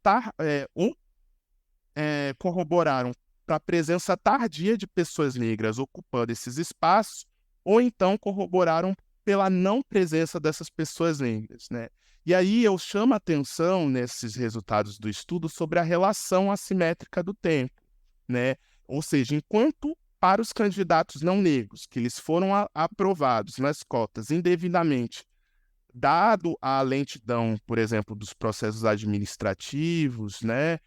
corroboraram para a presença tardia de pessoas negras ocupando esses espaços, ou então corroboraram pela não presença dessas pessoas negras, né? E aí eu chamo a atenção nesses resultados do estudo sobre a relação assimétrica do tempo, né? Ou seja, enquanto para os candidatos não negros, que eles foram aprovados nas cotas indevidamente, dado a lentidão, por exemplo, dos processos administrativos, né?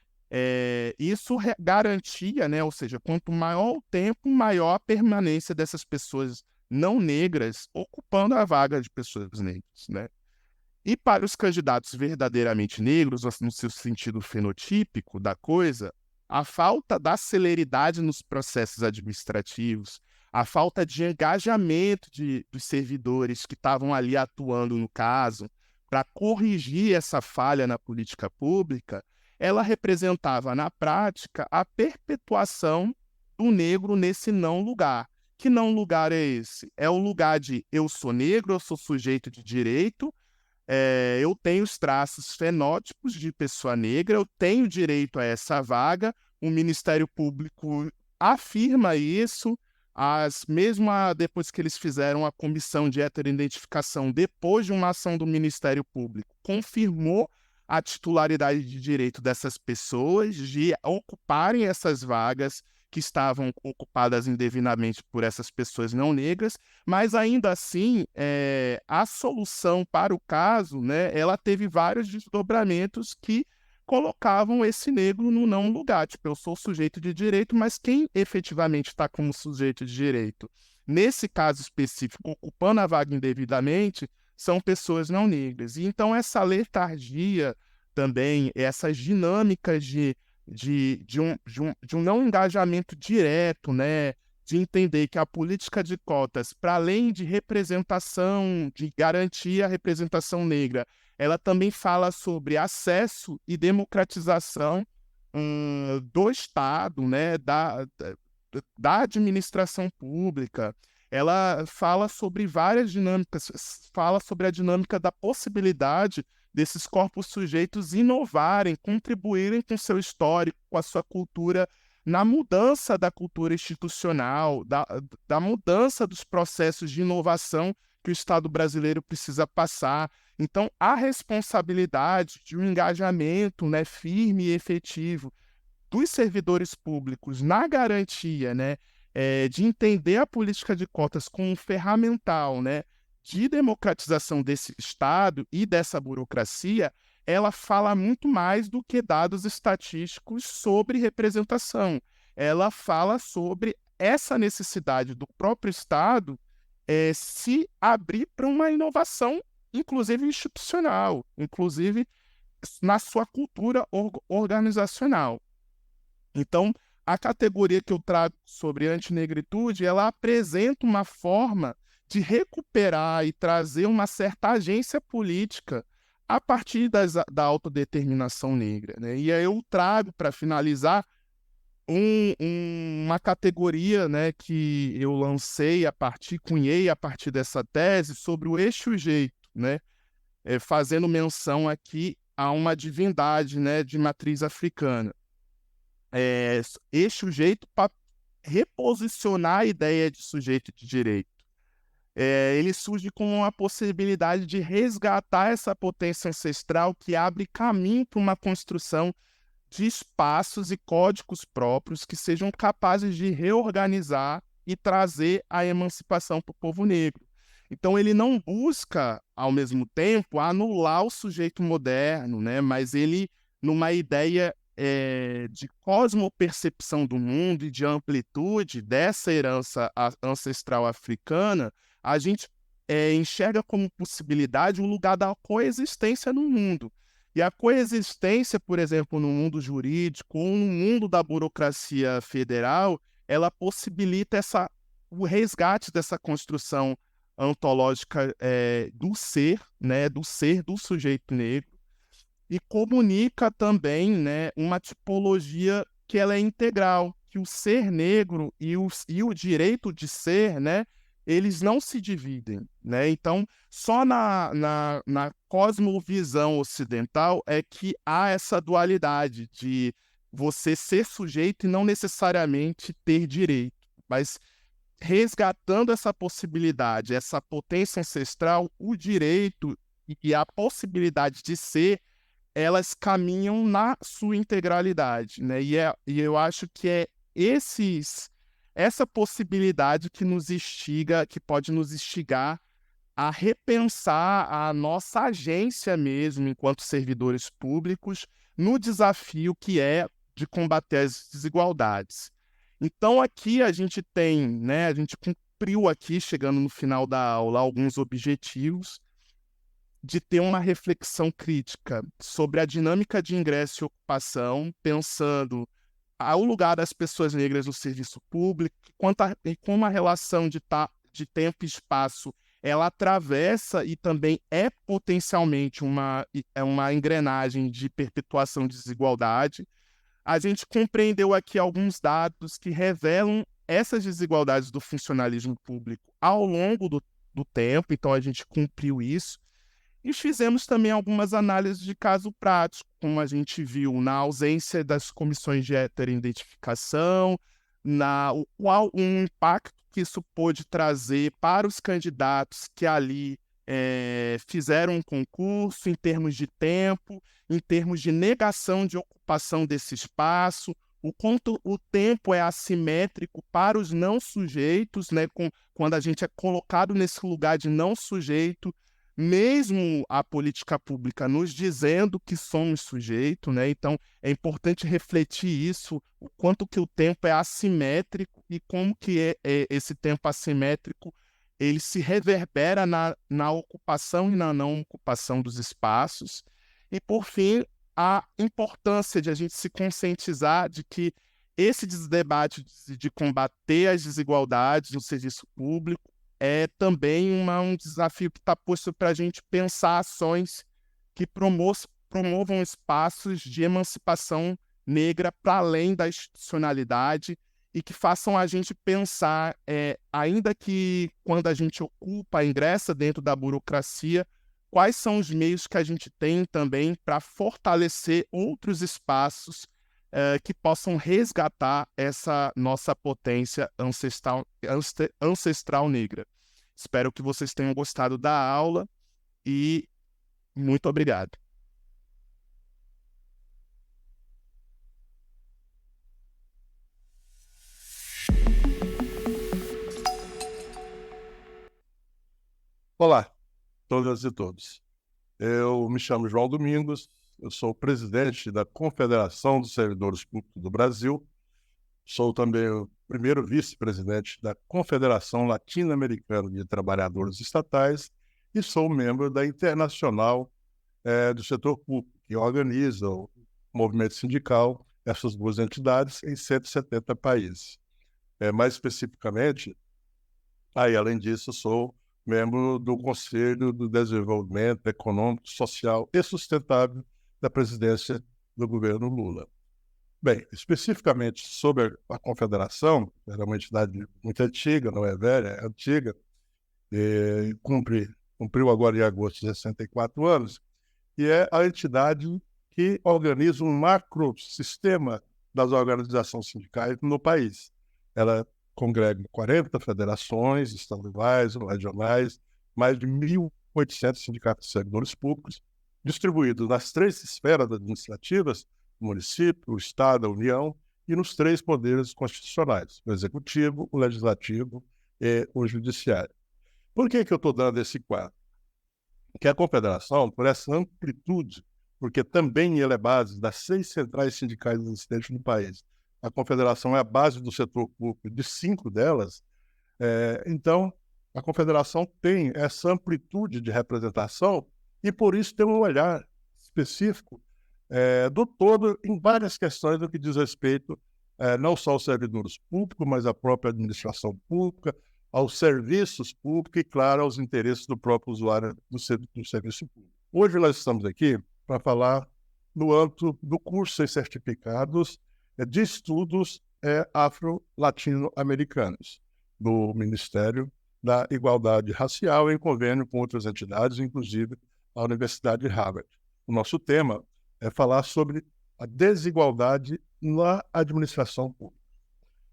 Isso garantia, né? Ou seja, quanto maior o tempo, maior a permanência dessas pessoas não negras ocupando a vaga de pessoas negras, né? E para os candidatos verdadeiramente negros, no seu sentido fenotípico da coisa, a falta da celeridade nos processos administrativos, a falta de engajamento dos servidores que estavam ali atuando no caso, para corrigir essa falha na política pública, ela representava, na prática, a perpetuação do negro nesse não lugar. Que não lugar é esse? É o lugar de eu sou negro, eu sou sujeito de direito, eu tenho os traços fenótipos de pessoa negra, eu tenho direito a essa vaga, o Ministério Público afirma isso, mesmo depois que eles fizeram a comissão de heteroidentificação, depois de uma ação do Ministério Público, confirmou a titularidade de direito dessas pessoas de ocuparem essas vagas que estavam ocupadas indevidamente por essas pessoas não negras, mas ainda assim, a solução para o caso, né, ela teve vários desdobramentos que colocavam esse negro no não lugar. Tipo, eu sou sujeito de direito, mas quem efetivamente está como sujeito de direito? Nesse caso específico, ocupando a vaga indevidamente, são pessoas não negras. E então essa letargia também, essas dinâmicas de um não engajamento direto, né? De entender que a política de cotas, para além de representação, de garantir a representação negra, ela também fala sobre acesso e democratização do Estado, né? Da administração pública. Ela fala sobre várias dinâmicas, fala sobre a dinâmica da possibilidade desses corpos sujeitos inovarem, contribuírem com seu histórico, com a sua cultura, na mudança da cultura institucional, da mudança dos processos de inovação que o Estado brasileiro precisa passar. Então, a responsabilidade de um engajamento, né, firme e efetivo dos servidores públicos na garantia, né, de entender a política de cotas como um ferramental, né, de democratização desse Estado e dessa burocracia, ela fala muito mais do que dados estatísticos sobre representação. Ela fala sobre essa necessidade do próprio Estado se abrir para uma inovação, inclusive institucional, inclusive na sua cultura organizacional. Então, a categoria que eu trago sobre antinegritude, ela apresenta uma forma de recuperar e trazer uma certa agência política a partir da autodeterminação negra, né? E aí eu trago, para finalizar, uma categoria, né, que eu cunhei a partir dessa tese sobre o ex-sujeito, né? Fazendo menção aqui a uma divindade, né, de matriz africana. Esse sujeito para reposicionar a ideia de sujeito de direito. ele surge como uma possibilidade de resgatar essa potência ancestral que abre caminho para uma construção de espaços e códigos próprios que sejam capazes de reorganizar e trazer a emancipação para o povo negro. Então, ele não busca, ao mesmo tempo, anular o sujeito moderno, né? Mas ele, numa ideia de cosmopercepção do mundo e de amplitude dessa herança ancestral africana, a gente enxerga como possibilidade o lugar da coexistência no mundo. E a coexistência, por exemplo, no mundo jurídico ou no mundo da burocracia federal, ela possibilita o resgate dessa construção ontológica do ser, né, do sujeito negro, e comunica também, né, uma tipologia que ela é integral, que o ser negro e o direito de ser, né, eles não se dividem, né? Então, só na cosmovisão ocidental é que há essa dualidade de você ser sujeito e não necessariamente ter direito. Mas resgatando essa possibilidade, essa potência ancestral, o direito e a possibilidade de ser, elas caminham na sua integralidade, né? E eu acho que é essa possibilidade que nos instiga, que pode nos instigar a repensar a nossa agência mesmo, enquanto servidores públicos, no desafio que é de combater as desigualdades. Então, aqui a gente tem, né, a gente cumpriu aqui, chegando no final da aula, alguns objetivos de ter uma reflexão crítica sobre a dinâmica de ingresso e ocupação, pensando ao lugar das pessoas negras no serviço público, e como a relação de tempo e espaço ela atravessa e também é potencialmente uma engrenagem de perpetuação de desigualdade. A gente compreendeu aqui alguns dados que revelam essas desigualdades do funcionalismo público ao longo do tempo, então a gente cumpriu isso. E fizemos também algumas análises de caso prático, como a gente viu na ausência das comissões de heteroidentificação, qual o impacto que isso pôde trazer para os candidatos que ali fizeram um concurso, em termos de tempo, em termos de negação de ocupação desse espaço, o quanto o tempo é assimétrico para os não sujeitos, né, quando a gente é colocado nesse lugar de não sujeito, mesmo a política pública nos dizendo que somos sujeito, né? Então, é importante refletir isso, o quanto que o tempo é assimétrico e como que esse tempo assimétrico ele se reverbera na ocupação e na não ocupação dos espaços. E, por fim, a importância de a gente se conscientizar de que esse debate de combater as desigualdades no serviço público é também um desafio que está posto para a gente pensar ações que promovam espaços de emancipação negra para além da institucionalidade e que façam a gente pensar, ainda que quando a gente ocupa, ingressa dentro da burocracia, quais são os meios que a gente tem também para fortalecer outros espaços que possam resgatar essa nossa potência ancestral negra. Espero que vocês tenham gostado da aula e muito obrigado. Olá, todas e todos. Eu me chamo João Domingos, eu sou presidente da Confederação dos Servidores Públicos do Brasil, sou também o primeiro vice-presidente da Confederação Latino-Americana de Trabalhadores Estatais e sou membro da Internacional do Setor Público, que organiza o movimento sindical, essas duas entidades, em 170 países. Mais especificamente, além disso, sou membro do Conselho do Desenvolvimento Econômico, Social e Sustentável da presidência do governo Lula. Bem, especificamente sobre a Confederação, era uma entidade muito antiga, não é velha, é antiga, e cumpriu agora em agosto 64 anos, e é a entidade que organiza um macrosistema das organizações sindicais no país. Ela congrega 40 federações estaduais, regionais, mais de 1.800 sindicatos de servidores públicos, distribuídos nas 3 esferas administrativas, o município, o Estado, a União, e nos 3 poderes constitucionais, o Executivo, o Legislativo e o Judiciário. Por que eu estou dando esse quadro? Porque a Confederação, por essa amplitude, porque também ela é base das 6 centrais sindicais existentes no país, a Confederação é a base do setor público de 5 delas, então a Confederação tem essa amplitude de representação e, por isso, tem um olhar específico do todo em várias questões do que diz respeito não só aos servidores públicos, mas à própria administração pública, aos serviços públicos e, claro, aos interesses do próprio usuário do serviço público. Hoje nós estamos aqui para falar no âmbito do curso em certificados de estudos afro-latino-americanos do Ministério da Igualdade Racial, em convênio com outras entidades, inclusive a Universidade de Harvard. O nosso tema é falar sobre a desigualdade na administração pública.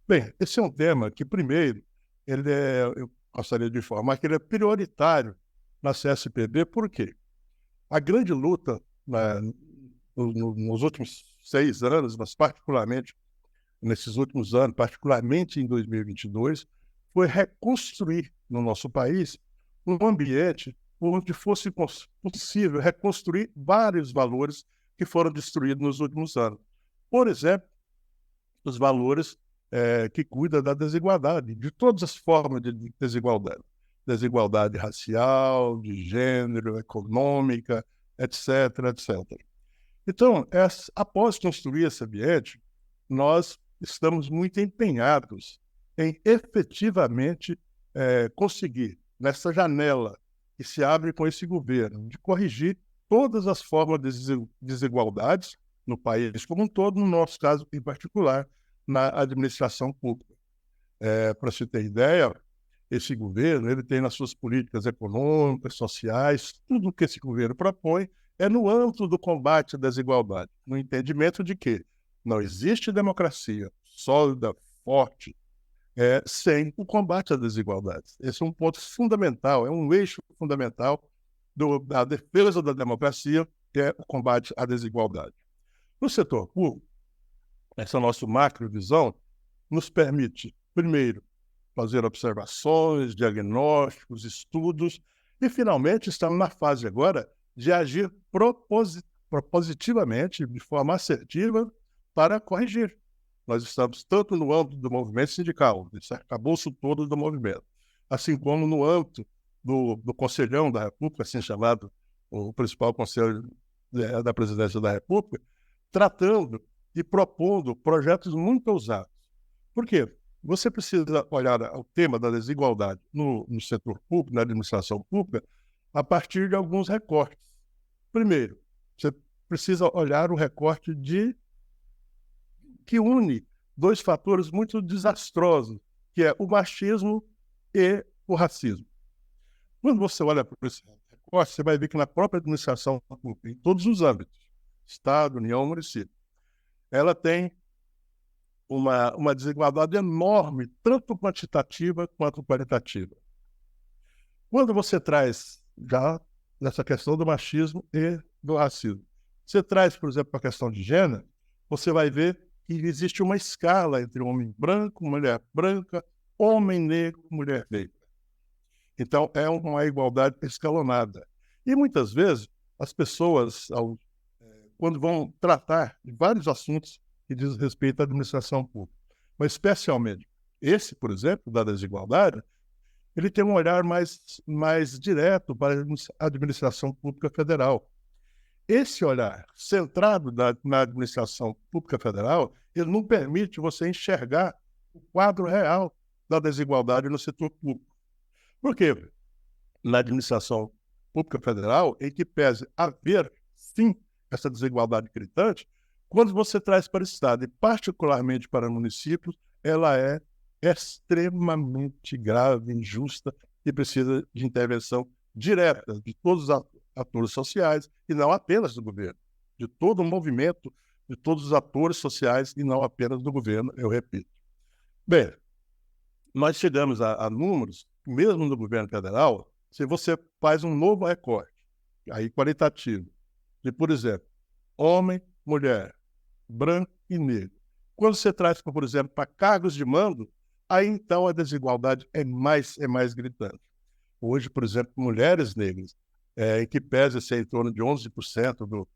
Bem, esse é um tema que, primeiro, eu gostaria de informar que ele é prioritário na CSPB. Por quê? A grande luta nos últimos 6 anos, mas particularmente nesses últimos anos, particularmente em 2022, foi reconstruir no nosso país um ambiente onde fosse possível reconstruir vários valores que foram destruídos nos últimos anos. Por exemplo, os valores que cuidam da desigualdade, de todas as formas de desigualdade. Desigualdade racial, de gênero, econômica, etc., etc. Então, após construir esse ambiente, nós estamos muito empenhados em efetivamente conseguir, nessa janela que se abre com esse governo, de corrigir todas as formas de desigualdades no país como um todo, no nosso caso em particular, na administração pública. Para se ter ideia, esse governo ele tem nas suas políticas econômicas, sociais, tudo o que esse governo propõe é no âmbito do combate à desigualdade, no entendimento de que não existe democracia sólida, forte, sem o combate à desigualdade. Esse é um ponto fundamental, é um eixo fundamental da defesa da democracia, que é o combate à desigualdade. No setor público, essa nossa macrovisão nos permite, primeiro, fazer observações, diagnósticos, estudos, e, finalmente, estamos na fase agora de agir propositivamente, de forma assertiva, para corrigir. Nós estamos tanto no âmbito do movimento sindical, desse arcabouço todo do movimento, assim como no âmbito do Conselhão da República, assim chamado o principal conselho da Presidência da República, tratando e propondo projetos muito ousados. Por quê? Você precisa olhar o tema da desigualdade no setor público, na administração pública, a partir de alguns recortes. Primeiro, você precisa olhar o recorte que une 2 fatores muito desastrosos, que é o machismo e o racismo. Quando você olha para esse recorte, você vai ver que na própria administração pública, em todos os âmbitos, Estado, União, município, ela tem uma desigualdade enorme, tanto quantitativa quanto qualitativa. Quando você traz, já nessa questão do machismo e do racismo, você traz, por exemplo, a questão de gênero, você vai ver que existe uma escala entre homem branco, mulher branca, homem negro, mulher negra. Então, é uma igualdade escalonada. E, muitas vezes, as pessoas, quando vão tratar de vários assuntos que dizem respeito à administração pública, mas especialmente esse, por exemplo, da desigualdade, ele tem um olhar mais direto para a administração pública federal. Esse olhar centrado na administração pública federal, ele não permite você enxergar o quadro real da desigualdade no setor público. Por quê? Na administração pública federal, em que pese haver, sim, essa desigualdade gritante, quando você traz para o Estado, e particularmente para municípios, ela é extremamente grave, injusta e precisa de intervenção direta de todos os atores sociais e não apenas do governo, de todo o movimento, de todos os atores sociais e não apenas do governo, eu repito. Bem, nós chegamos a números, mesmo no governo federal, se você faz um novo recorte, aí qualitativo, de, por exemplo, homem, mulher, branco e negro. Quando você traz, por exemplo, para cargos de mando, aí então a desigualdade é mais gritante. Hoje, por exemplo, mulheres negras, em que pesa ser em torno de 11%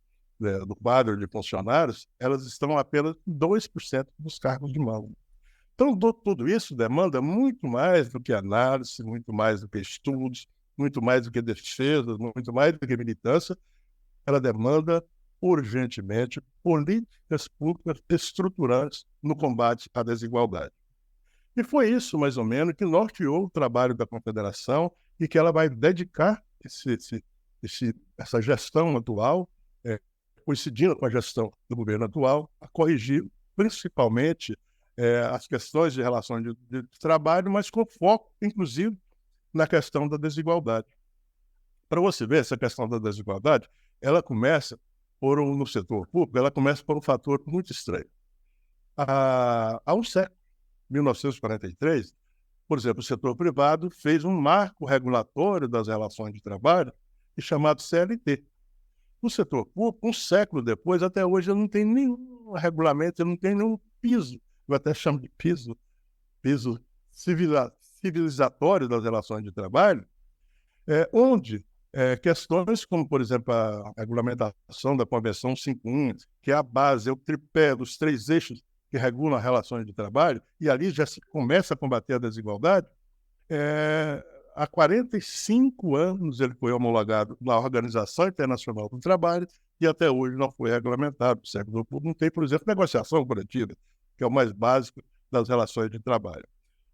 do quadro de funcionários, elas estão apenas 2% dos cargos de mando. Então, tudo isso demanda muito mais do que análise, muito mais do que estudos, muito mais do que defesa, muito mais do que militância. Ela demanda urgentemente políticas públicas estruturantes no combate à desigualdade. E foi isso, mais ou menos, que norteou o trabalho da Confederação e que ela vai dedicar essa gestão atual, coincidindo com a gestão do governo atual, a corrigir principalmente as questões de relações de trabalho, mas com foco, inclusive, na questão da desigualdade. Para você ver, essa questão da desigualdade, ela começa no setor público, ela começa por um fator muito estranho. Há um século, 1943, por exemplo, o setor privado fez um marco regulatório das relações de trabalho chamado CLT. No setor público, um século depois, até hoje, não tem nenhum regulamento, não tem nenhum piso, eu até chamo de piso civilizatório das relações de trabalho, onde questões como, por exemplo, a regulamentação da Convenção 51, que é a base, é o tripé dos 3 eixos que regulam as relações de trabalho, e ali já se começa a combater a desigualdade, há 45 anos ele foi homologado na Organização Internacional do Trabalho e até hoje não foi regulamentado. O setor público não tem, por exemplo, negociação coletiva, que é o mais básico das relações de trabalho.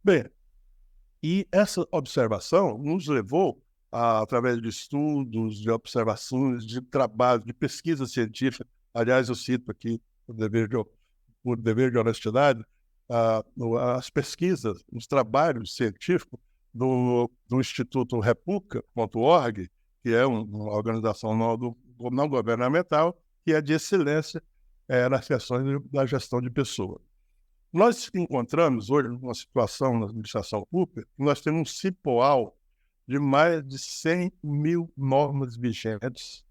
Bem, e essa observação nos levou, através de estudos, de observações, de trabalho, de pesquisa científica, aliás, eu cito aqui, por dever de honestidade, as pesquisas, os trabalhos científicos do Instituto República.org, que é uma organização não governamental, que é de excelência nas questões da gestão de pessoas. Nós encontramos hoje uma situação na administração pública, nós temos um cipoal de mais de 100 mil normas vigentes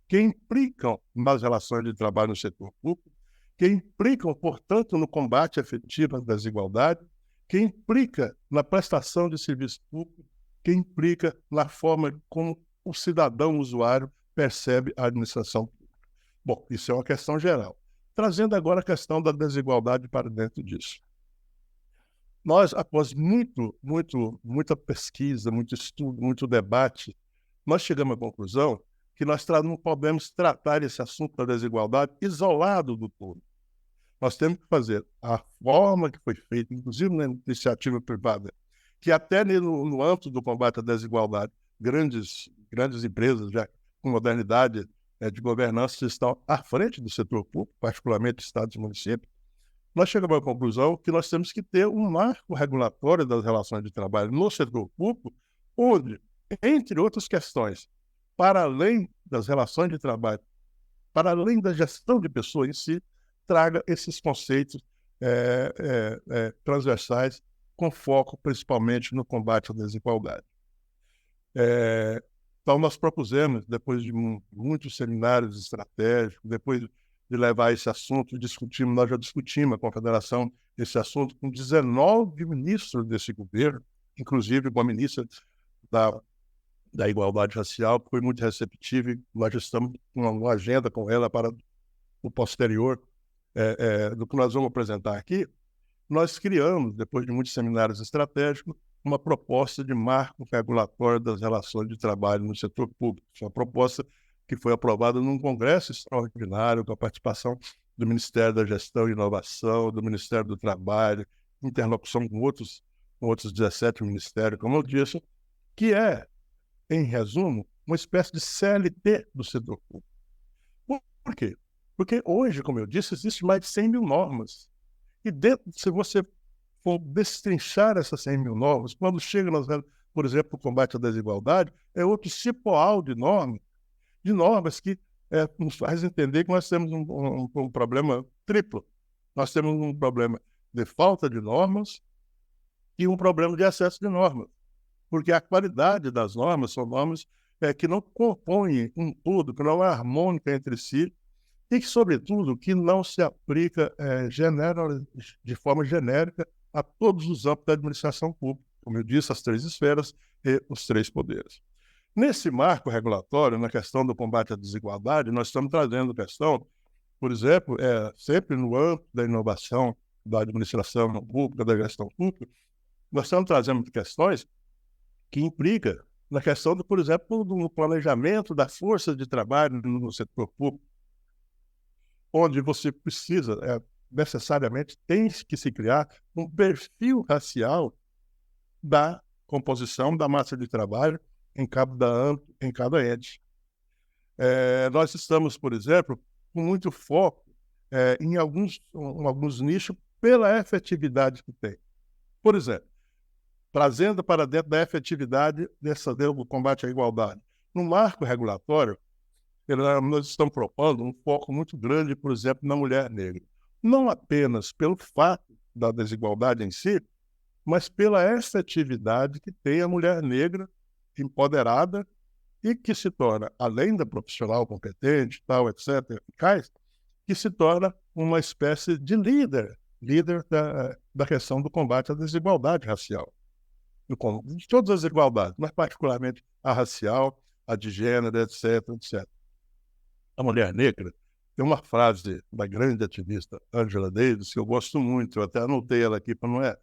que implicam nas relações de trabalho no setor público, que implicam, portanto, no combate efetivo à desigualdade, que implica na prestação de serviço público, que implica na forma como o cidadão usuário percebe a administração pública. Bom, isso é uma questão geral. Trazendo agora a questão da desigualdade para dentro disso. Nós, após muita pesquisa, muito estudo, muito debate, nós chegamos à conclusão que nós não podemos tratar esse assunto da desigualdade isolado do todo. Nós temos que fazer a forma que foi feita, inclusive na iniciativa privada, que até no âmbito do combate à desigualdade, grandes empresas já com modernidade de governança estão à frente do setor público, particularmente estados e municípios. Nós chegamos à conclusão que nós temos que ter um marco regulatório das relações de trabalho no setor público, onde, entre outras questões, para além das relações de trabalho, para além da gestão de pessoas em si, traga esses conceitos transversais com foco principalmente no combate à desigualdade. Então, nós propusemos, depois de muitos seminários estratégicos, depois de levar esse assunto, nós já discutimos a Confederação esse assunto com 19 ministros desse governo, inclusive com a ministra da Igualdade Racial, que foi muito receptiva, e nós estamos com uma agenda com ela para o posterior do que nós vamos apresentar aqui. Nós criamos, depois de muitos seminários estratégicos, uma proposta de marco regulatório das relações de trabalho no setor público. Isso é uma proposta que foi aprovada num congresso extraordinário com a participação do Ministério da Gestão e Inovação, do Ministério do Trabalho, interlocução com outros 17 ministérios, como eu disse, que é, em resumo, uma espécie de CLT do setor público. Por quê? Porque hoje, como eu disse, existe mais de 100 mil normas. E se você for destrinchar essas 100 mil normas, quando chega, por exemplo, o combate à desigualdade, é outro cipoal de normas que nos faz entender que nós temos um problema triplo. Nós temos um problema de falta de normas e um problema de excesso de normas, porque a qualidade das normas são normas que não compõem um todo, que não é harmônica entre si, e que, sobretudo, que não se aplica de forma genérica a todos os âmbitos da administração pública, como eu disse, as 3 esferas e os 3 poderes. Nesse marco regulatório, na questão do combate à desigualdade, nós estamos trazendo questão, por exemplo, sempre no âmbito da inovação da administração pública, da gestão pública, nós estamos trazendo questões que implicam na questão, por exemplo, do planejamento da força de trabalho no setor público, onde você precisa, necessariamente, tem que se criar um perfil racial da composição da massa de trabalho em cada ente. Nós estamos, por exemplo, com muito foco em alguns nichos pela efetividade que tem. Por exemplo, trazendo para dentro da efetividade do combate à igualdade. No marco regulatório, nós estamos propondo um foco muito grande, por exemplo, na mulher negra. Não apenas pelo fato da desigualdade em si, mas pela efetividade que tem a mulher negra empoderada e que se torna, além da profissional competente, tal, etc., eficaz, que se torna uma espécie de líder da questão do combate à desigualdade racial. De todas as desigualdades, mas particularmente a racial, a de gênero, etc., etc. A mulher negra tem uma frase da grande ativista Angela Davis, que eu gosto muito, eu até anotei ela aqui para não errar.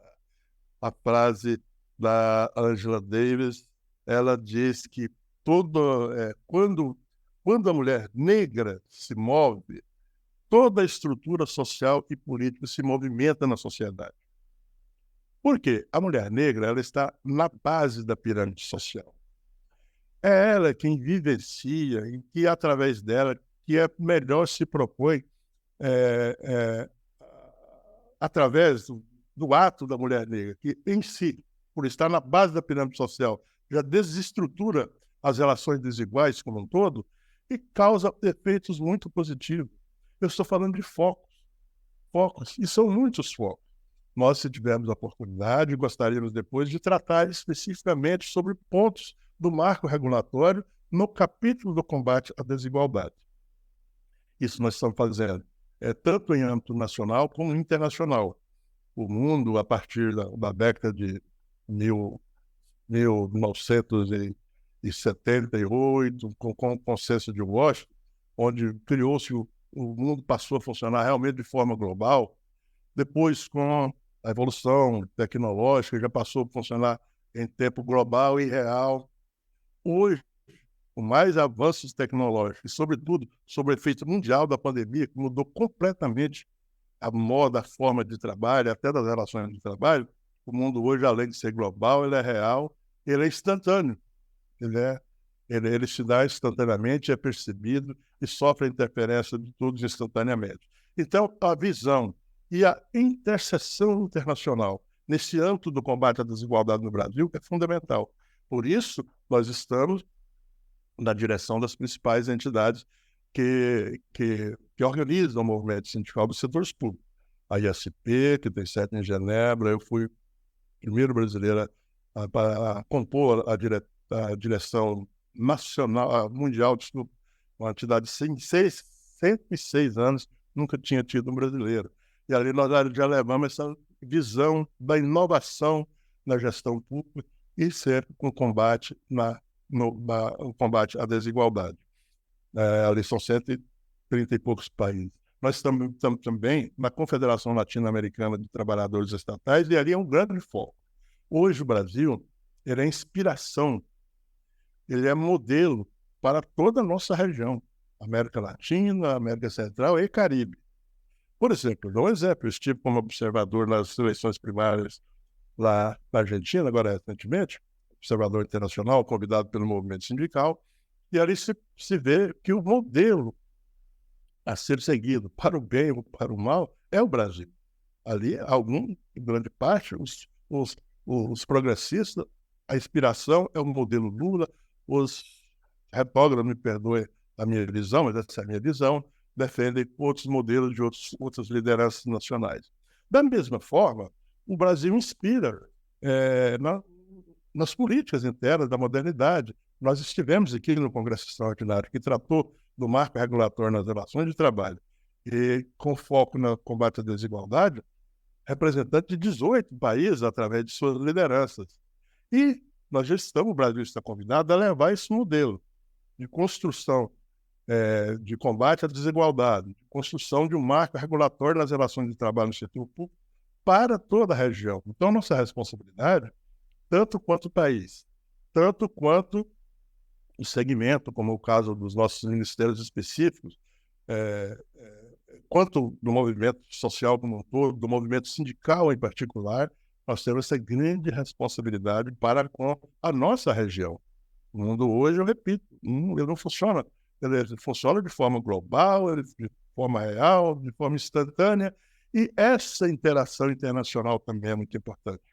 A frase da Angela Davis, ela diz que quando a mulher negra se move, toda a estrutura social e política se movimenta na sociedade. Por quê? A mulher negra ela está na base da pirâmide social. É ela quem vivencia e que, através dela, que melhor se propõe, através do ato da mulher negra, que em si, por estar na base da pirâmide social, já desestrutura as relações desiguais como um todo e causa efeitos muito positivos. Eu estou falando de focos, e são muitos focos. Nós, se tivermos a oportunidade, gostaríamos depois de tratar especificamente sobre pontos do marco regulatório no capítulo do combate à desigualdade. Isso nós estamos fazendo, tanto em âmbito nacional como internacional. O mundo, a partir da década de 1978, com o consenso de Washington, onde criou-se o mundo passou a funcionar realmente de forma global. Depois, com a evolução tecnológica, já passou a funcionar em tempo global e real. Hoje, com mais avanços tecnológicos e, sobretudo, sobre o efeito mundial da pandemia, que mudou completamente a moda, a forma de trabalho, até das relações de trabalho, o mundo hoje, além de ser global, ele é real, ele é instantâneo. Ele se dá instantaneamente, é percebido e sofre a interferência de todos instantaneamente. Então, a visão e a interseção internacional nesse âmbito do combate à desigualdade no Brasil é fundamental. Por isso, nós estamos na direção das principais entidades que organizam o movimento sindical dos setores públicos. A ISP, que tem sede em Genebra, eu fui o primeiro brasileiro a compor a direção nacional, mundial, desculpa, uma entidade de 106 anos, nunca tinha tido um brasileiro. E ali nós já levamos essa visão da inovação na gestão pública e sempre com combate combate à desigualdade. Ali são 130 e poucos países. Nós estamos também na Confederação Latino-Americana de Trabalhadores Estatais e ali é um grande foco. Hoje o Brasil ele é inspiração, ele é modelo para toda a nossa região, América Latina, América Central e Caribe. Por exemplo, dou um exemplo, eu estive como observador nas eleições primárias lá na Argentina, agora recentemente, observador internacional, convidado pelo movimento sindical, e ali se vê que o modelo a ser seguido para o bem ou para o mal é o Brasil. Ali, em grande parte, os progressistas, a inspiração é o modelo Lula, os retrógrados, me perdoem a minha visão, mas essa é a minha visão, defendem outros modelos de outras lideranças nacionais. Da mesma forma, o Brasil inspira na, nas políticas internas da modernidade. Nós estivemos aqui no Congresso Extraordinário, que tratou do marco regulatório nas relações de trabalho, e com foco no combate à desigualdade, representantes de 18 países através de suas lideranças. E nós já estamos, o Brasil está convidado a levar esse modelo de construção de combate à desigualdade, de construção de um marco regulatório nas relações de trabalho no setor público para toda a região. Então, nossa responsabilidade, tanto quanto o país, tanto quanto o segmento, como o caso dos nossos ministérios específicos, quanto do movimento social como um todo, do movimento sindical em particular, nós temos essa grande responsabilidade para com a nossa região. O mundo hoje, eu repito, ele não funciona. Ele funciona de forma global, de forma real, de forma instantânea, e essa interação internacional também é muito importante.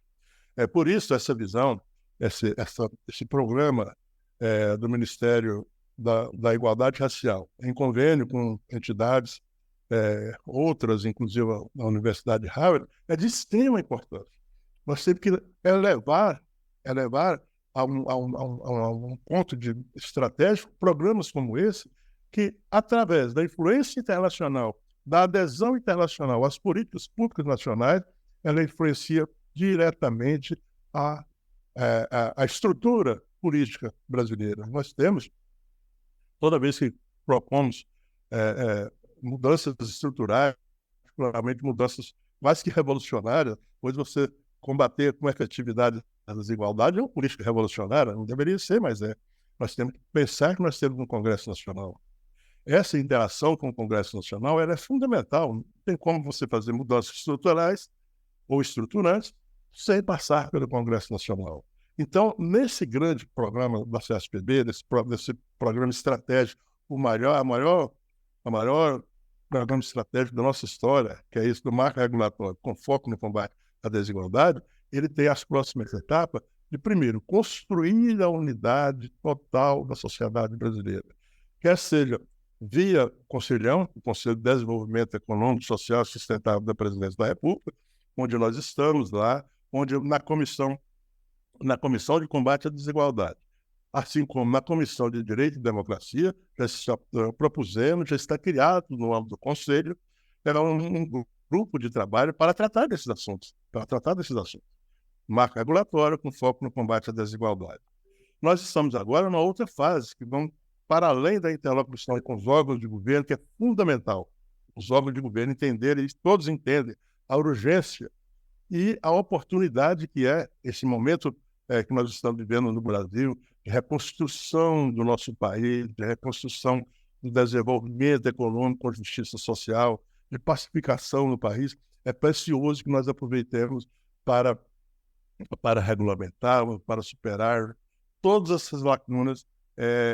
Por isso, essa visão, esse programa do Ministério da Igualdade Racial, em convênio com entidades outras, inclusive a Universidade de Harvard, é de extrema importância. Nós temos que elevar a um ponto estratégico programas como esse, que, através da influência internacional, da adesão internacional às políticas públicas nacionais, ela influencia diretamente a estrutura política brasileira. Nós temos, toda vez que propomos mudanças estruturais, particularmente mudanças mais que revolucionárias, pois você combater com efetividade a desigualdade é uma política revolucionária, não deveria ser, mas é. Nós temos que pensar que nós temos um Congresso Nacional. Essa interação com o Congresso Nacional ela é fundamental. Não tem como você fazer mudanças estruturais ou estruturantes sem passar pelo Congresso Nacional. Então, nesse grande programa da CSPB, desse programa estratégico, o maior programa estratégico da nossa história, que é isso do marco regulatório, com foco no combate à desigualdade, ele tem as próximas etapas de, primeiro, construir a unidade total da sociedade brasileira, quer seja via Conselhão, o Conselho de Desenvolvimento Econômico, Social e Sustentável da Presidência da República, onde nós estamos lá, onde na comissão de combate à desigualdade, assim como na Comissão de Direito e Democracia, já está propusendo, já está criado no âmbito do Conselho, um grupo de trabalho para tratar desses assuntos, marco regulatório com foco no combate à desigualdade. Nós estamos agora numa outra fase, que vão para além da interlocução com os órgãos de governo, que é fundamental. Os órgãos de governo entenderem, todos entendem a urgência e a oportunidade que é esse momento que nós estamos vivendo no Brasil, de reconstrução do nosso país, de reconstrução do desenvolvimento econômico com justiça social, de pacificação no país. É precioso que nós aproveitemos para regulamentar, para superar todas essas lacunas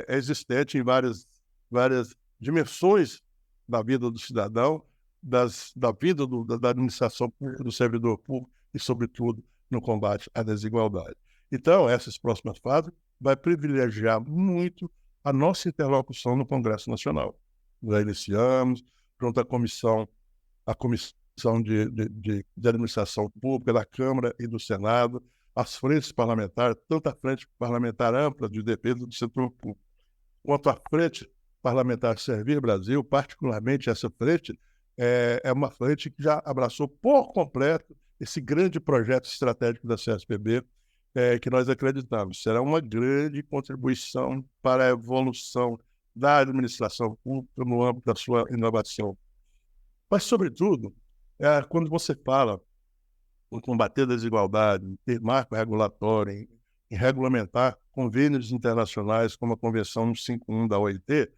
existentes em várias dimensões da vida do cidadão, da vida da administração pública, do servidor público e, sobretudo, no combate à desigualdade. Então, essas próximas fases vai privilegiar muito a nossa interlocução no Congresso Nacional. Já iniciamos, junto à Comissão de Administração Pública da Câmara e do Senado, as frentes parlamentares, tanto a Frente Parlamentar Ampla de Defesa do Setor Público, quanto a Frente Parlamentar Servir Brasil, particularmente essa frente, é uma frente que já abraçou por completo esse grande projeto estratégico da CSPB, que nós acreditamos será uma grande contribuição para a evolução da administração pública no âmbito da sua inovação. Mas, sobretudo, quando você fala em combater a desigualdade, em ter marco regulatório, em regulamentar convênios internacionais como a Convenção 151 da OIT,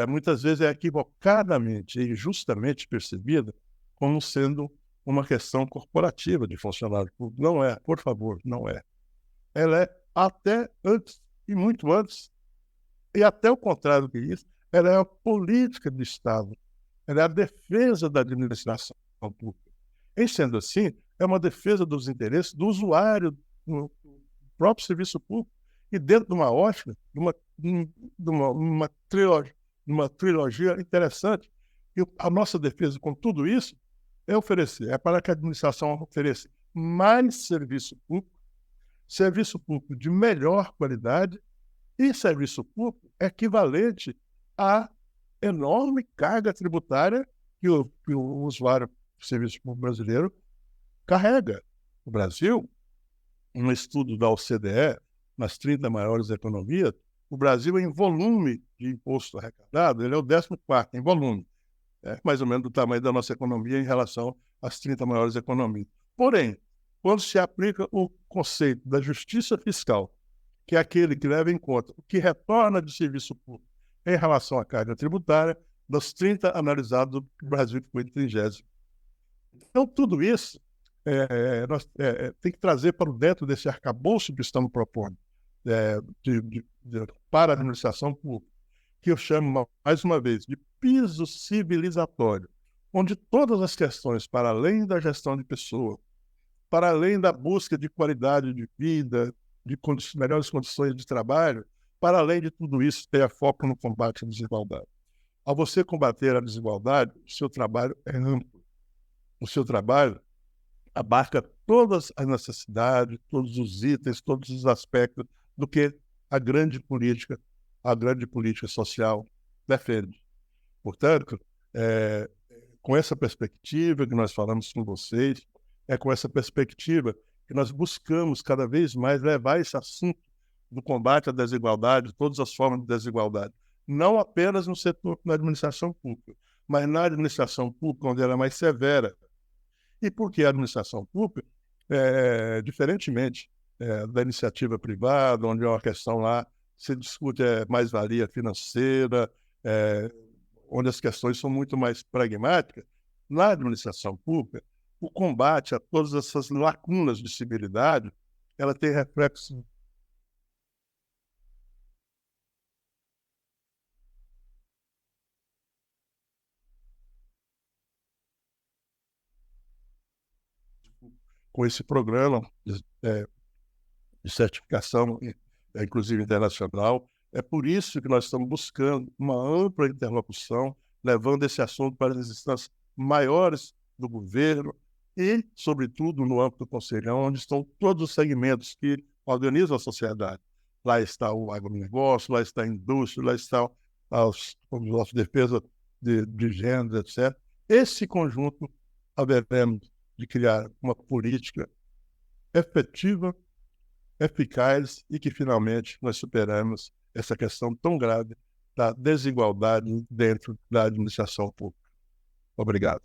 muitas vezes é equivocadamente e injustamente percebida como sendo uma questão corporativa de funcionário público. Não é, por favor, não é. Ela é até antes, e muito antes, e até o contrário que isso, ela é a política do Estado, ela é a defesa da administração pública. Em sendo assim, é uma defesa dos interesses do usuário, do próprio serviço público, e dentro de uma ótica, de uma trilogia interessante. E a nossa defesa com tudo isso é para que a administração ofereça mais serviço público de melhor qualidade e serviço público equivalente à enorme carga tributária que o usuário do serviço público brasileiro carrega. O Brasil, um estudo da OCDE, nas 30 maiores economias, o Brasil, em volume de imposto arrecadado, ele é o 14º em volume, mais ou menos do tamanho da nossa economia em relação às 30 maiores economias. Porém, quando se aplica o conceito da justiça fiscal, que é aquele que leva em conta o que retorna de serviço público em relação à carga tributária, dos 30 analisados, o Brasil ficou em 30º. Então, tudo isso nós tem que trazer para dentro desse arcabouço que estamos propondo para a administração pública, que eu chamo, mais uma vez, de piso civilizatório, onde todas as questões, para além da gestão de pessoas, para além da busca de qualidade de vida, de melhores condições de trabalho, para além de tudo isso, tenha foco no combate à desigualdade. Ao você combater a desigualdade, o seu trabalho é amplo. O seu trabalho abarca todas as necessidades, todos os itens, todos os aspectos do que a grande política social defende. Portanto, com essa perspectiva que nós falamos com vocês, é com essa perspectiva que nós buscamos cada vez mais levar esse assunto do combate à desigualdade, todas as formas de desigualdade, não apenas no setor da administração pública, mas na administração pública, onde ela é mais severa. E porque a administração pública, diferentemente da iniciativa privada, onde é uma questão lá, se discute mais-valia financeira, onde as questões são muito mais pragmáticas, na administração pública, o combate a todas essas lacunas de civilidade, ela tem reflexo com esse programa de certificação, inclusive internacional. É por isso que nós estamos buscando uma ampla interlocução, levando esse assunto para as instâncias maiores do governo e, sobretudo, no âmbito do Conselhão, onde estão todos os segmentos que organizam a sociedade. Lá está o agronegócio, lá está a indústria, lá está a defesa de gênero, etc. Esse conjunto haveremos de criar uma política efetiva, eficaz e que finalmente nós superamos essa questão tão grave da desigualdade dentro da administração pública. Obrigado.